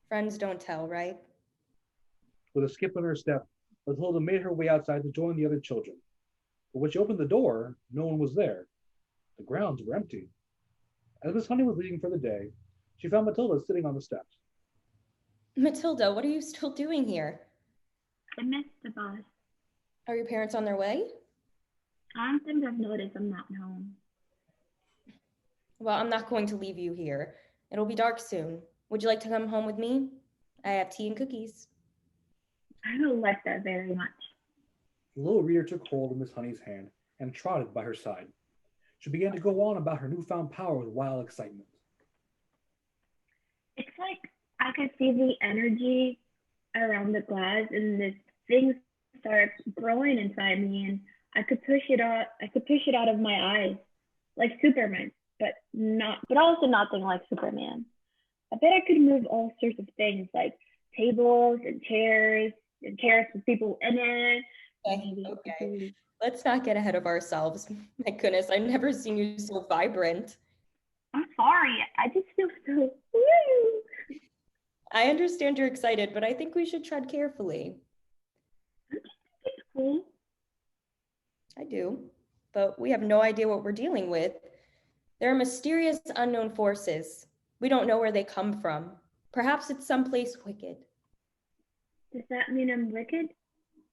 Friends don't tell, right? With a skip in her step, Matilda made her way outside to join the other children. But when she opened the door, no one was there. The grounds were empty. As Miss Honey was leaving for the day, she found Matilda sitting on the steps. Matilda, what are you still doing here? I missed the bus. Are your parents on their way? I don't think I've noticed I'm not home. Well, I'm not going to leave you here. It'll be dark soon. Would you like to come home with me? I have tea and cookies. I don't like that very much. The little reader took hold of Miss Honey's hand and trotted by her side. She began to go on about her newfound power with wild excitement. It's like I could see the energy around the glass, and this thing starts growing inside me, and I could push it out of my eyes, like Superman, but also nothing like Superman. I bet I could move all sorts of things, like tables and chairs with people in it. Okay. Let's not get ahead of ourselves. My goodness, I've never seen you so vibrant. I'm sorry. I just feel so woo. I understand you're excited, but I think we should tread carefully. It's cool. I do, but we have no idea what we're dealing with. There are mysterious unknown forces. We don't know where they come from. Perhaps it's someplace wicked. Does that mean I'm wicked?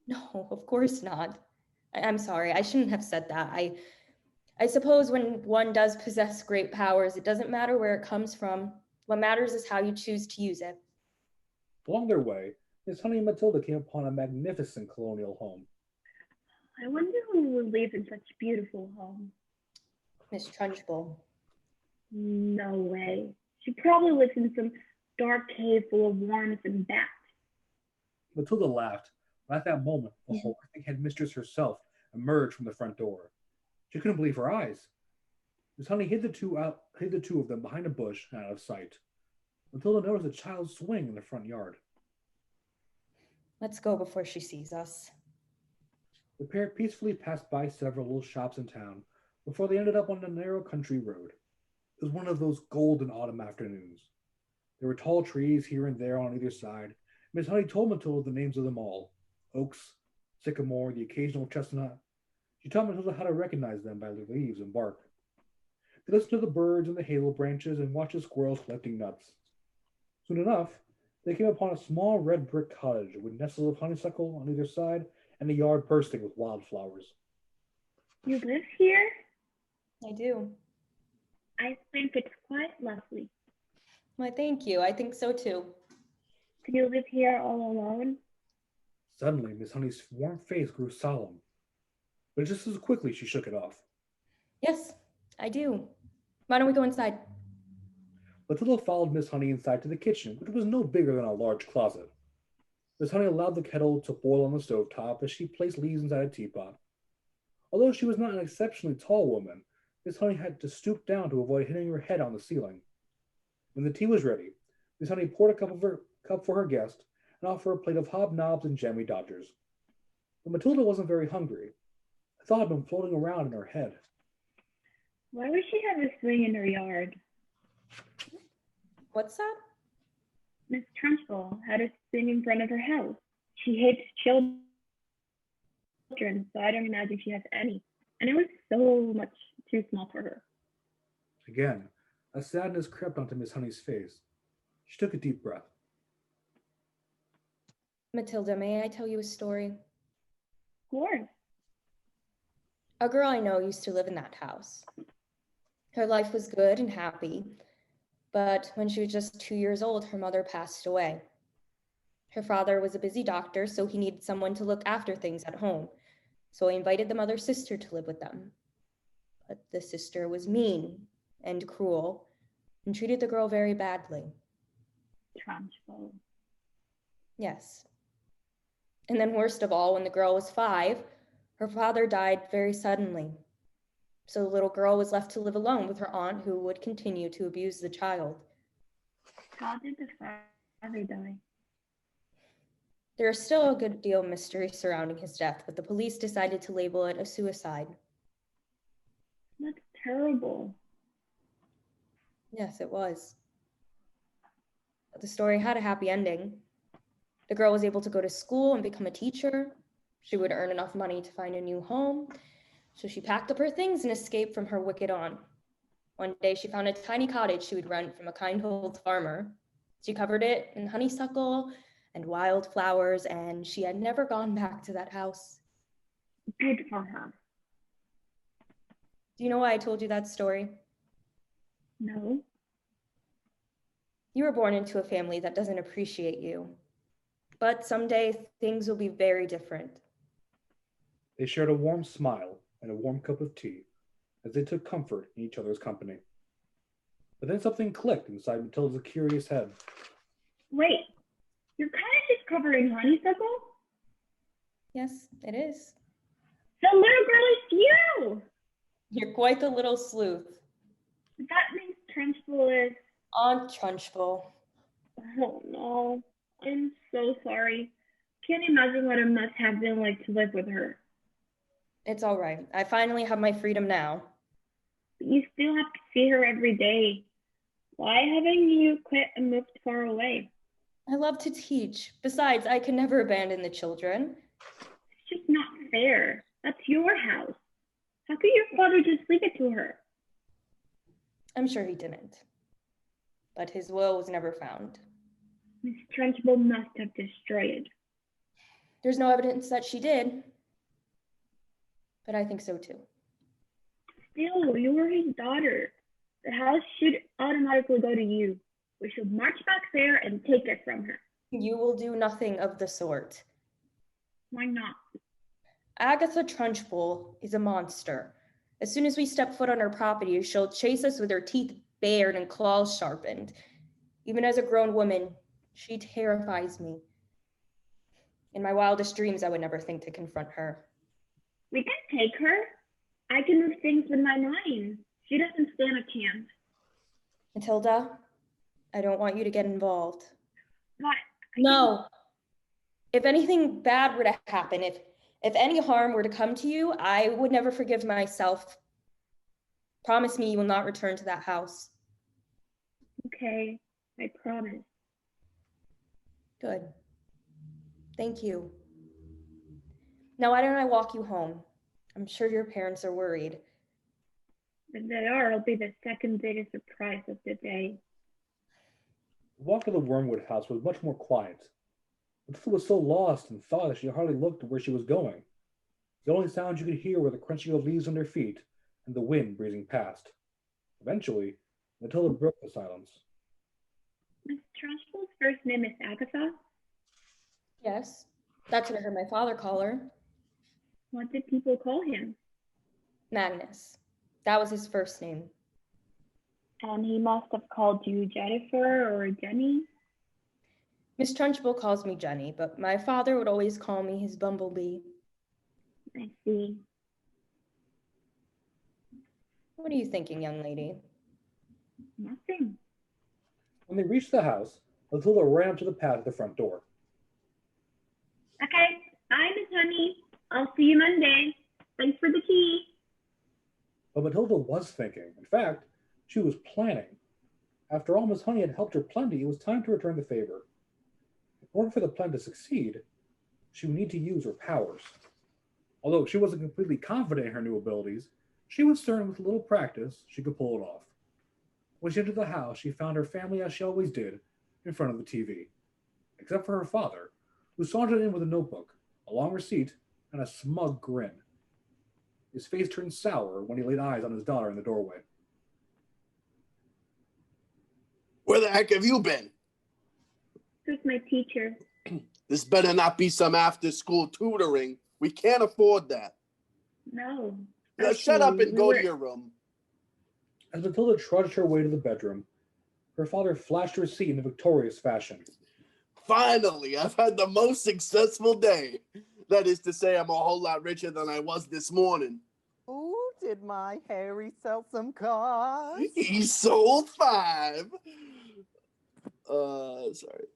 No, of course not. I'm sorry, I shouldn't have said that. I suppose when one does possess great powers, it doesn't matter where it comes from. What matters is how you choose to use it. Along their way, Miss Honey and Matilda came upon a magnificent colonial home. I wonder who would live in such a beautiful home. Miss Trunchbull. No way. She probably lives in some dark cave full of worms and bats. Matilda laughed, but at that moment, the horrific headmistress herself emerged from the front door. She couldn't believe her eyes. Miss Honey hid the two of them behind a bush and out of sight. Matilda noticed a child swing in the front yard. Let's go before she sees us. The pair peacefully passed by several little shops in town before they ended up on a narrow country road. It was one of those golden autumn afternoons. There were tall trees here and there on either side. Miss Honey told Matilda the names of them all: oaks, sycamore, the occasional chestnut. She taught Matilda how to recognize them by their leaves and bark. They listened to the birds in the hazel branches and watched the squirrels collecting nuts. Soon enough, they came upon a small red brick cottage with nestles of honeysuckle on either side and a yard bursting with wildflowers. You live here? I do. I think it's quite lovely. Why, thank you. I think so too. Do you live here all alone? Suddenly, Miss Honey's warm face grew solemn, but just as quickly she shook it off. Yes, I do. Why don't we go inside? Matilda followed Miss Honey inside to the kitchen, which was no bigger than a large closet. Miss Honey allowed the kettle to boil on the stovetop as she placed leaves inside a teapot. Although she was not an exceptionally tall woman, Miss Honey had to stoop down to avoid hitting her head on the ceiling. When the tea was ready, Miss Honey poured a cup for her guest and offered a plate of hobnobs and jammy dodgers. But Matilda wasn't very hungry. A thought had been floating around in her head. Why would she have a swing in her yard? What's that? Miss Trunchbull had a swing in front of her house. She hates children, so I don't imagine she has any. And it was so much too small for her. Again, a sadness crept onto Miss Honey's face. She took a deep breath. Matilda, may I tell you a story? Of course. A girl I know used to live in that house. Her life was good and happy, but when she was just 2 years old, her mother passed away. Her father was a busy doctor, so he needed someone to look after things at home. So he invited the mother's sister to live with them. But the sister was mean and cruel and treated the girl very badly. Trunchbull. Yes. And then worst of all, when the girl was 5, her father died very suddenly. So the little girl was left to live alone with her aunt, who would continue to abuse the child. How did the father die? There is still a good deal of mystery surrounding his death, but the police decided to label it a suicide. That's terrible. Yes, it was. But the story had a happy ending. The girl was able to go to school and become a teacher. She would earn enough money to find a new home. So she packed up her things and escaped from her wicked aunt. One day she found a tiny cottage she would rent from a kind old farmer. She covered it in honeysuckle and wildflowers, and she had never gone back to that house. Good for her. Do you know why I told you that story? No. You were born into a family that doesn't appreciate you. But someday things will be very different. They shared a warm smile and a warm cup of tea as they took comfort in each other's company. But then something clicked inside Matilda's curious head. Wait, your cottage is covered in honeysuckle? Yes, it is. The little girl is you! You're quite the little sleuth. That means Trunchbull is... Aunt Trunchbull. Oh no, I'm so sorry. Can't imagine what it must have been like to live with her. It's all right. I finally have my freedom now. But you still have to see her every day. Why haven't you quit and moved far away? I love to teach. Besides, I can never abandon the children. It's just not fair. That's your house. How could your father just leave it to her? I'm sure he didn't. But his will was never found. Miss Trunchbull must have destroyed it. There's no evidence that she did. But I think so too. Still, you were his daughter. The house should automatically go to you. We should march back there and take it from her. You will do nothing of the sort. Why not? Agatha Trunchbull is a monster. As soon as we step foot on her property, she'll chase us with her teeth bared and claws sharpened. Even as a grown woman, she terrifies me. In my wildest dreams, I would never think to confront her. We can take her. I can move things with my mind. She doesn't stand a chance. Matilda, I don't want you to get involved. But No. If anything bad were to happen, if any harm were to come to you, I would never forgive myself. Promise me you will not return to that house. Okay, I promise. Good. Thank you. Now, why don't I walk you home? I'm sure your parents are worried. If they are, it'll be the second biggest surprise of the day. The walk to the Wormwood house was much more quiet. Matilda was so lost in thought that she hardly looked where she was going. The only sounds you could hear were the crunching of leaves under feet and the wind breezing past. Eventually, Matilda broke the silence. Miss Trunchbull's first name is Agatha? Yes, that's what I heard my father call her. What did people call him? Magnus. That was his first name. And he must have called you Jennifer or Jenny? Miss Trunchbull calls me Jenny, but my father would always call me his bumblebee. I see. What are you thinking, young lady? Nothing. When they reached the house, Matilda ran up to the path at the front door. Okay, bye, Miss Honey. I'll see you Monday. Thanks for the key. But Matilda was thinking. In fact, she was planning. After all Miss Honey had helped her plenty, it was time to return the favor. In order for the plan to succeed, she would need to use her powers. Although she wasn't completely confident in her new abilities, she was certain with a little practice she could pull it off. When she entered the house, she found her family, as she always did, in front of the TV, except for her father, who sauntered in with a notebook, a long receipt, and a smug grin. His face turned sour when he laid eyes on his daughter in the doorway. Where the heck have you been? Who's my teacher? This better not be some after-school tutoring. We can't afford that. No. Now shut up Actually, and go to your room. As Matilda trudged her way to the bedroom, her father flashed her seat in a victorious fashion. Finally, I've had the most successful day. That is to say, I'm a whole lot richer than I was this morning. Ooh, did my Harry sell some cars? He sold 5. Sorry.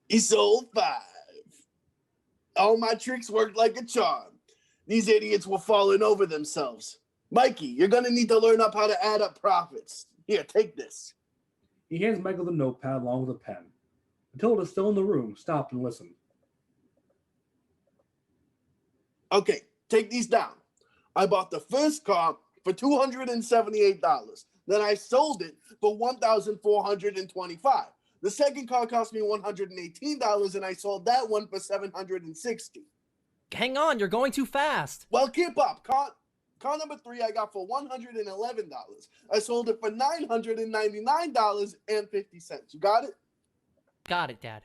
He sold 5. All my tricks worked like a charm. These idiots were falling over themselves. Mikey, you're going to need to learn up how to add up profits. Here, take this. He hands Michael the notepad along with a pen. Matilda, still in the room, stopped and listened. Okay, take these down. I bought the first car for $278. Then I sold it for $1,425. The second car cost me $118, and I sold that one for $760. Hang on, you're going too fast. Well, keep up. Car number 3 I got for $111. I sold it for $999.50. You got it? Got it, Dad.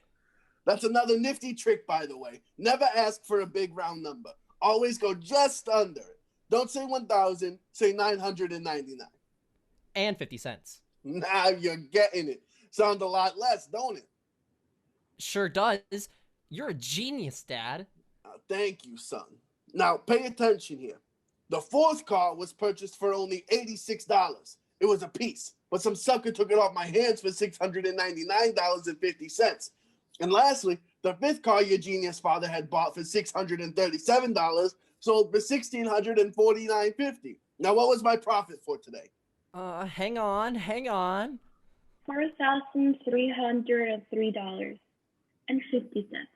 That's another nifty trick, by the way. Never ask for a big round number. Always go just under it. Don't say 1,000, say 999. And 50 cents. Now you're getting it. Sounds a lot less, don't it? Sure does. You're a genius, Dad. Thank you, son. Now, pay attention here. The fourth car was purchased for only $86. It was a piece, but some sucker took it off my hands for $699.50. And lastly, the fifth car your genius father had bought for $637 sold for $1,649.50. Now, what was my profit for today? Hang on. $4,303.50.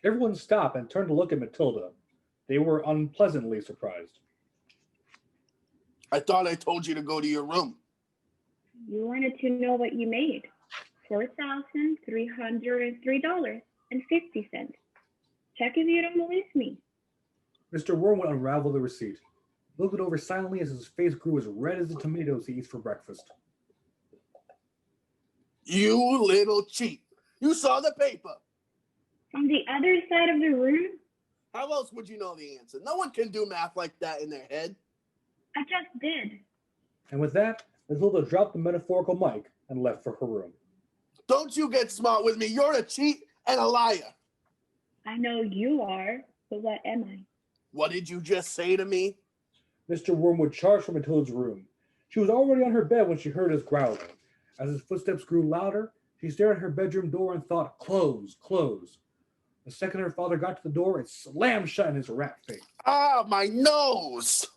Everyone stopped and turned to look at Matilda. They were unpleasantly surprised. I thought I told you to go to your room. You wanted to know what you made. $4,303.50. Check if you don't believe me. Mr. Wormwood unraveled the receipt. He looked it over silently as his face grew as red as the tomatoes he eats for breakfast. You little cheat. You saw the paper. From the other side of the room? How else would you know the answer? No one can do math like that in their head. I just did. And with that, Matilda dropped the metaphorical mic and left for her room. Don't you get smart with me. You're a cheat and a liar. I know you are, but what am I? What did you just say to me? Mr. Wormwood charged from Matilda's room. She was already on her bed when she heard his growling. As his footsteps grew louder, she stared at her bedroom door and thought, close, close. The second her father got to the door, it slammed shut in his rat face. Ah, my nose!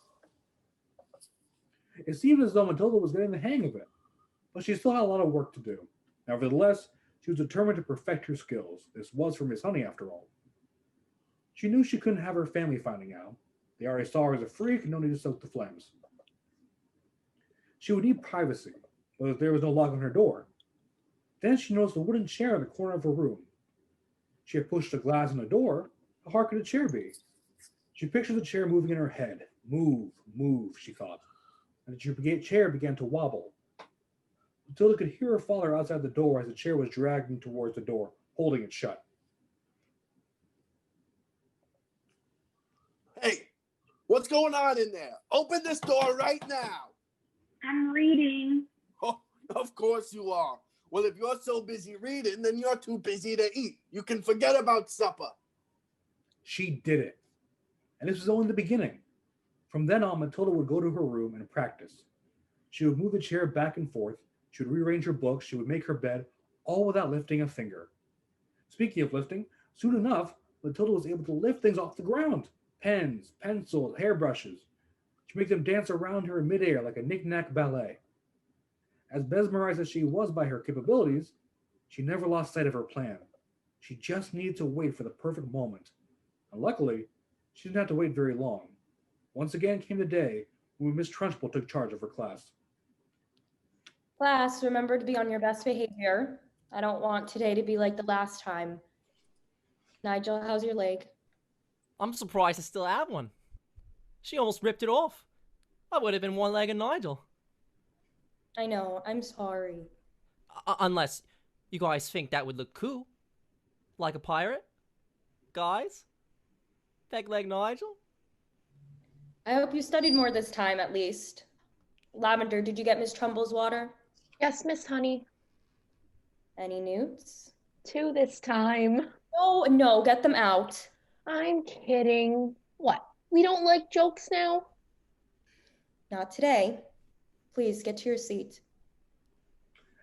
It seemed as though Matilda was getting the hang of it, but she still had a lot of work to do. Nevertheless, she was determined to perfect her skills. This was for Miss Honey, after all. She knew she couldn't have her family finding out. They already saw her as a freak and no need to soak the flames. She would need privacy, but there was no lock on her door. Then she noticed a wooden chair in the corner of her room. She had pushed the glass on the door. How hard could a chair be? She pictured the chair moving in her head. Move, move, she thought. And the chair began to wobble. Matilda could hear her father outside the door as the chair was dragging towards the door, holding it shut. Hey, what's going on in there? Open this door right now. I'm reading. Oh, of course you are. Well, if you're so busy reading, then you're too busy to eat. You can forget about supper. She did it. And this was only the beginning. From then on, Matilda would go to her room and practice. She would move the chair back and forth. She would rearrange her books. She would make her bed, all without lifting a finger. Speaking of lifting, soon enough, Matilda was able to lift things off the ground. Pens, pencils, hairbrushes. She'd make them dance around her in midair like a knick-knack ballet. As mesmerized as she was by her capabilities, she never lost sight of her plan. She just needed to wait for the perfect moment. And luckily, she didn't have to wait very long. Once again came the day when Miss Trunchbull took charge of her class. Class, remember to be on your best behavior. I don't want today to be like the last time. Nigel, how's your leg? I'm surprised I still have one. She almost ripped it off. I would have been one-legged Nigel. I know, I'm sorry. Unless you guys think that would look cool. Like a pirate? Guys? Peg leg Nigel? I hope you studied more this time, at least. Lavender, did you get Miss Trumbull's water? Yes, Miss Honey. Any newts? 2 this time. No, get them out. I'm kidding. What? We don't like jokes now? Not today. Please, get to your seat.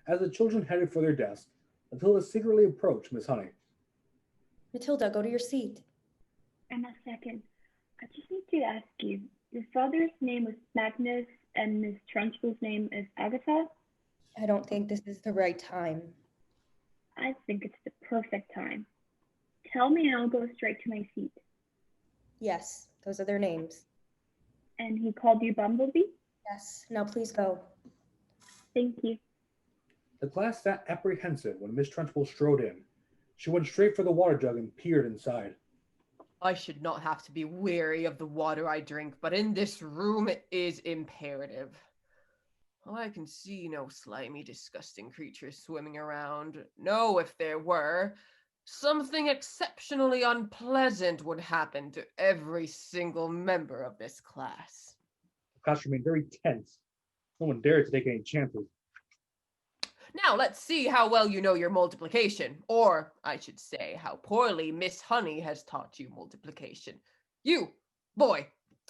As the children headed for their desks, Matilda secretly approached Miss Honey. Matilda, go to your seat. In a second, I just need to ask you, your father's name was Magnus and Miss Trunchbull's name is Agatha? I don't think this is the right time. I think it's the perfect time. Tell me and I'll go straight to my seat. Yes, those are their names. And he called you Bumblebee? Yes, now please go. Thank you. The class sat apprehensive when Miss Trunchbull strode in. She went straight for the water jug and peered inside. I should not have to be wary of the water I drink, but in this room it is imperative. I can see no slimy, disgusting creatures swimming around. No, if there were, something exceptionally unpleasant would happen to every single member of this class. The class remained very tense. No one dared to take any chances. Now let's see how well you know your multiplication, or I should say how poorly Miss Honey has taught you multiplication. You, boy,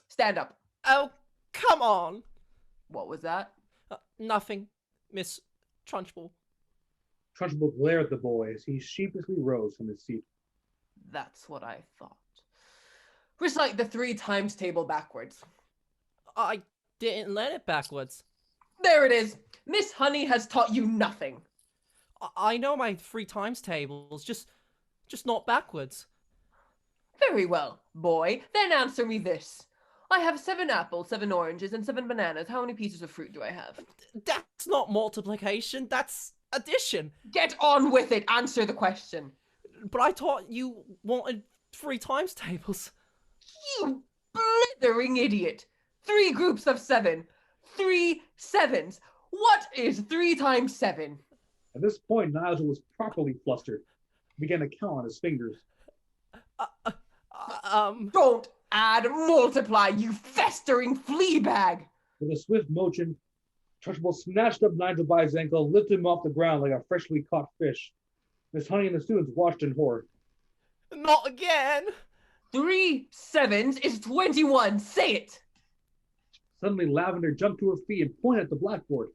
stand up. Oh, come on. What was that? Nothing, Miss Trunchbull. Trunchbull glared at the boy as he sheepishly rose from his seat. That's what I thought. Recite the 3 times table backwards. I didn't learn it backwards. There it is. Miss Honey has taught you nothing. I know my 3 times tables, just not backwards. Very well, boy. Then answer me this. I have 7 apples, 7 oranges, and 7 bananas. How many pieces of fruit do I have? That's not multiplication, that's addition. Get on with it. Answer the question. But I thought you wanted 3 times tables. You blithering idiot. 3 groups of 7. 3 sevens. What is 3 times 7? At this point, Nigel was properly flustered. He began to count on his fingers. Don't add multiply, you festering flea bag. With a swift motion, Trunchbull snatched up Nigel by his ankle and lifted him off the ground like a freshly caught fish. Miss Honey and the students watched in horror. Not again! 3 sevens is 21. Say it. Suddenly, Lavender jumped to her feet and pointed at the blackboard.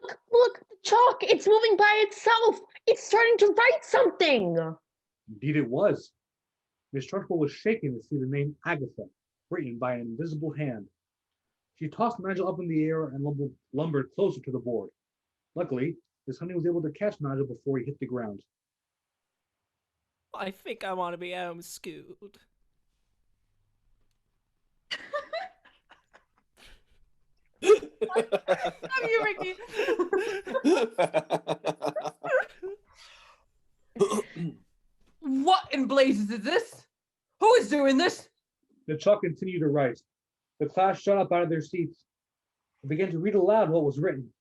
Look, the chalk! It's moving by itself! It's starting to write something! Indeed it was. Miss Trunchbull was shaken to see the name Agatha, written by an invisible hand. She tossed Nigel up in the air and lumbered closer to the board. Luckily, Miss Honey was able to catch Nigel before he hit the ground. I think I want to be homeschooled. Love you, Ricky. What in blazes is this? Who is doing this? The chalk continued to write. The class shot up out of their seats and began to read aloud what was written.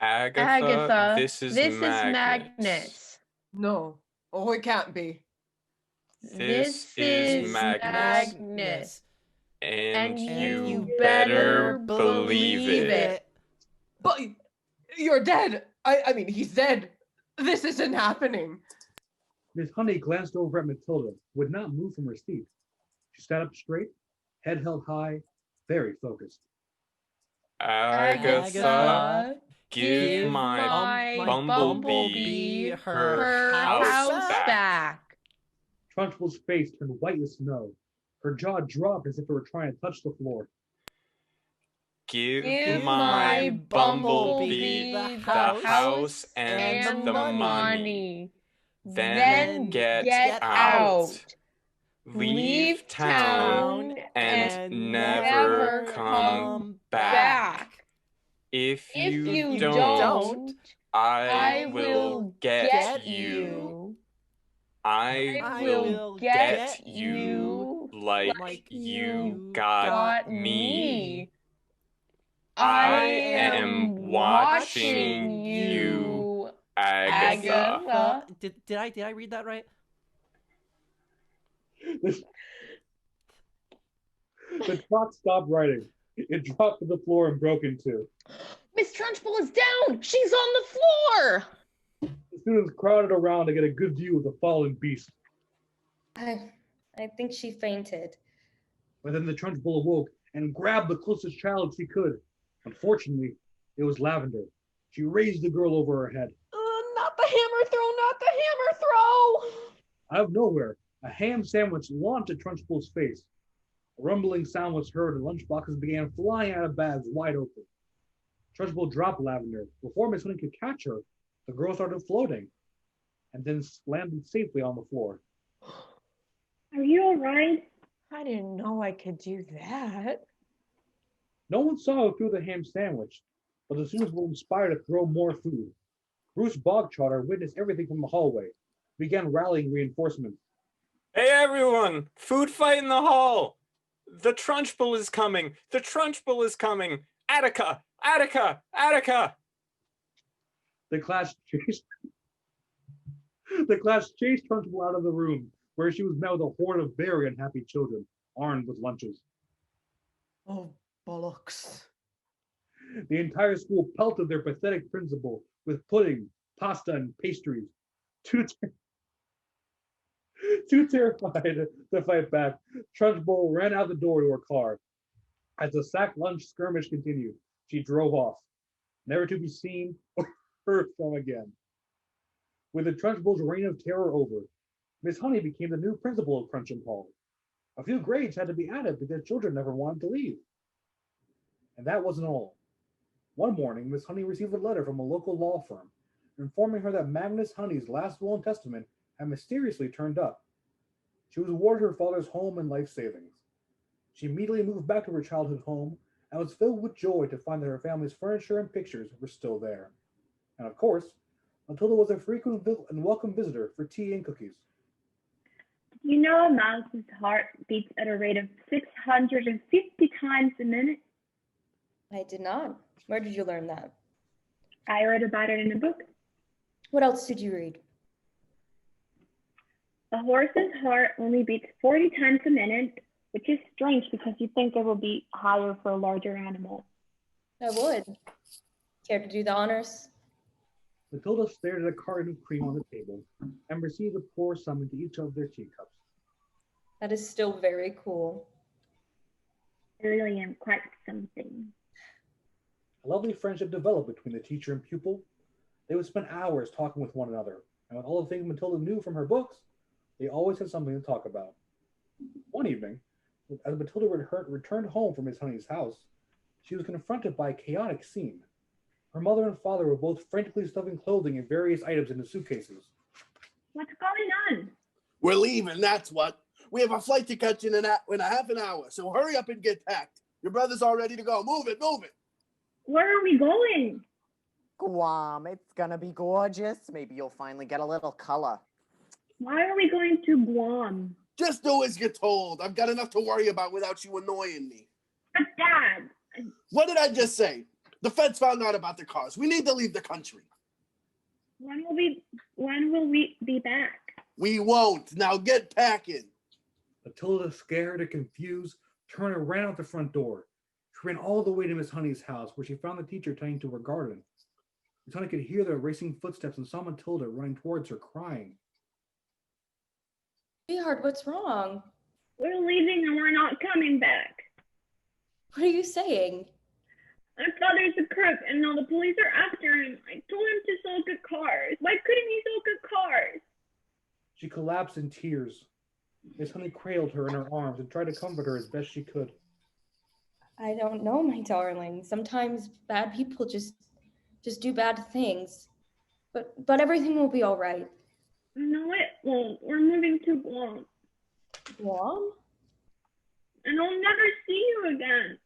Agatha, this is Magnus. No. Oh, it can't be. This is Magnus. And you better believe it. But you're dead. I mean, he's dead. This isn't happening. Miss Honey glanced over at Matilda, who would not move from her seat. She sat up straight, head held high, very focused. Agatha, give my bumblebee her house back. Trunchbull's face turned white as snow. Her jaw dropped as if it were trying to touch the floor. Give my bumblebee the house and the money. Then get out. Leave town and never come back. If you don't, I will get you. I will get you like you got me. I am watching you, Agatha. Did I read that right? The clock stopped writing. It dropped to the floor and broke in two. Miss Trunchbull is down! She's on the floor! The students crowded around to get a good view of the fallen beast. I think she fainted. But then the Trunchbull awoke and grabbed the closest child she could. Unfortunately, it was Lavender. She raised the girl over her head. Not the hammer throw, not the hammer throw! Out of nowhere, a ham sandwich launched at Trunchbull's face. A rumbling sound was heard and lunchboxes began flying out of bags wide open. Trunchbull dropped Lavender. Before Miss Honey could catch her, the girl started floating and then landed safely on the floor. Are you all right? I didn't know I could do that. No one saw who threw the ham sandwich, but the students were inspired to throw more food. Bruce Bogtrotter witnessed everything from the hallway, began rallying reinforcements. Hey everyone! Food fight in the hall! The Trunchbull is coming! The Trunchbull is coming! Attica! Attica! Attica! The class chased Trunchbull out of the room, where she was met with a horde of very unhappy children, armed with lunches. Oh, bollocks. The entire school pelted their pathetic principal with pudding, pasta, and pastries. Too terrified to fight back, Trunchbull ran out the door to her car. As the sack lunch skirmish continued, she drove off, never to be seen or heard from again. With the Trunchbull's reign of terror over, Miss Honey became the new principal of Trunchbull. A few grades had to be added because children never wanted to leave. And that wasn't all. One morning, Miss Honey received a letter from a local law firm informing her that Magnus Honey's last will and testament had mysteriously turned up. She was awarded her father's home and life savings. She immediately moved back to her childhood home and was filled with joy to find that her family's furniture and pictures were still there. And of course, Matilda was a frequent and welcome visitor for tea and cookies. You know a mouse's heart beats at a rate of 650 times a minute? I did not. Where did you learn that? I read about it in a book. What else did you read? A horse's heart only beats 40 times a minute, which is strange because you'd think it would be higher for a larger animal. I would. Care to do the honors? Matilda stared at a carton of cream on the table and received a pour some into each of their teacups. That is still very cool. I really am quite something. A lovely friendship developed between the teacher and pupil. They would spend hours talking with one another, and with all the things Matilda knew from her books, they always had something to talk about. One evening, as Matilda returned home from Miss Honey's house, she was confronted by a chaotic scene. Her mother and father were both frantically stuffing clothing and various items into suitcases. What's going on? We're leaving, that's what. We have a flight to catch in a half an hour, so hurry up and get packed. Your brother's all ready to go. Move it, move it. Where are we going? Guam, it's gonna be gorgeous. Maybe you'll finally get a little color. Why are we going to Guam? Just do as you're told. I've got enough to worry about without you annoying me. But Dad! What did I just say? The feds found out about the cars. We need to leave the country. When will we be back? We won't. Now get packing. Matilda, scared and confused, turned and ran out the front door. She ran all the way to Miss Honey's house, where she found the teacher tending to her garden. Miss Honey could hear their racing footsteps and saw Matilda running towards her, crying. Sweetheart, what's wrong? We're leaving and we're not coming back. What are you saying? Our father's a crook and now the police are after him. I told him to sell good cars. Why couldn't he sell good cars? She collapsed in tears. Miss Honey cradled her in her arms and tried to comfort her as best she could. I don't know, my darling. Sometimes bad people just do bad things. But everything will be all right. No, it won't. We're moving to Guam. Guam? And I'll never see you again.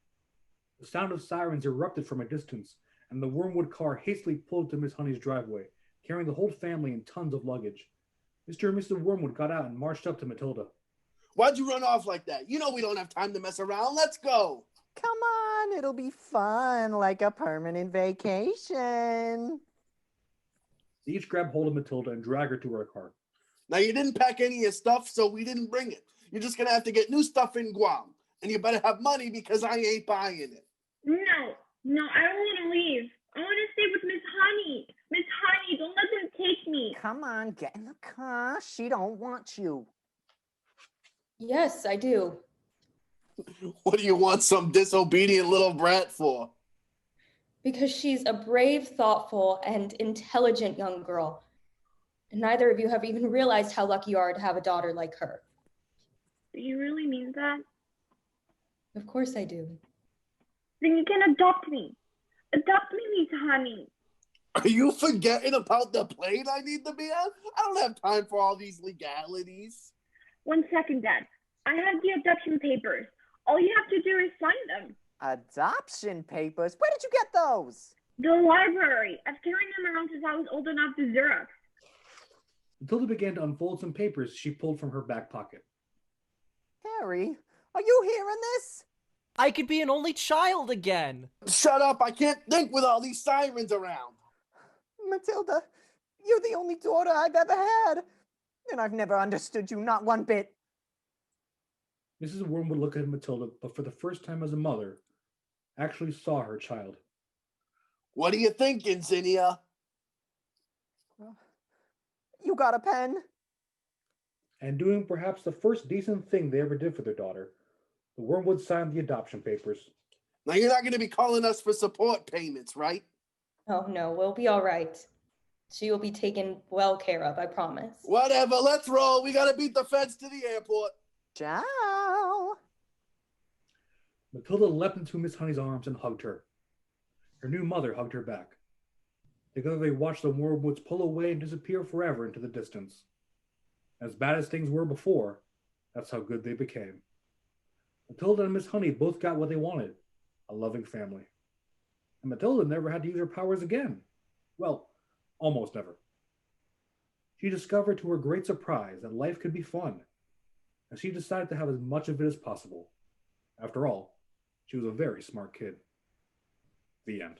The sound of sirens erupted from a distance, and the Wormwood car hastily pulled to Miss Honey's driveway, carrying the whole family and tons of luggage. Mr. and Mrs. Wormwood got out and marched up to Matilda. Why'd you run off like that? You know we don't have time to mess around. Let's go. Come on, it'll be fun, like a permanent vacation. They each grabbed hold of Matilda and dragged her to her car. Now, you didn't pack any of your stuff, so we didn't bring it. You're just going to have to get new stuff in Guam. And you better have money because I ain't buying it. No, I don't want to leave. I want to stay with Miss Honey. Miss Honey, don't let them take me. Come on, get in the car. She don't want you. Yes, I do. What do you want some disobedient little brat for? Because she's a brave, thoughtful, and intelligent young girl. And neither of you have even realized how lucky you are to have a daughter like her. Do you really mean that? Of course I do. Then you can adopt me. Adopt me, Miss Honey. Are you forgetting about the plane I need to be on? I don't have time for all these legalities. 1 second, Dad. I have the adoption papers. All you have to do is sign them. Adoption papers? Where did you get those? The library. I've carried them around since I was old enough to Xerox. Matilda began to unfold some papers she pulled from her back pocket. Harry, are you hearing this? I could be an only child again. Shut up, I can't think with all these sirens around. Matilda, you're the only daughter I've ever had. And I've never understood you, not one bit. Mrs. Wormwood looked at Matilda, but for the first time as a mother, actually saw her child. What are you thinking, Zinnia? You got a pen? And doing perhaps the first decent thing they ever did for their daughter, the Wormwood signed the adoption papers. Now you're not going to be calling us for support payments, right? Oh no, we'll be all right. She will be taken well care of, I promise. Whatever, let's roll. We got to beat the feds to the airport. Ciao. Matilda leapt into Miss Honey's arms and hugged her. Her new mother hugged her back. Together they watched the Wormwoods pull away and disappear forever into the distance. As bad as things were before, that's how good they became. Matilda and Miss Honey both got what they wanted, a loving family. And Matilda never had to use her powers again. Well, almost never. She discovered to her great surprise that life could be fun, and she decided to have as much of it as possible. After all, she was a very smart kid. The end.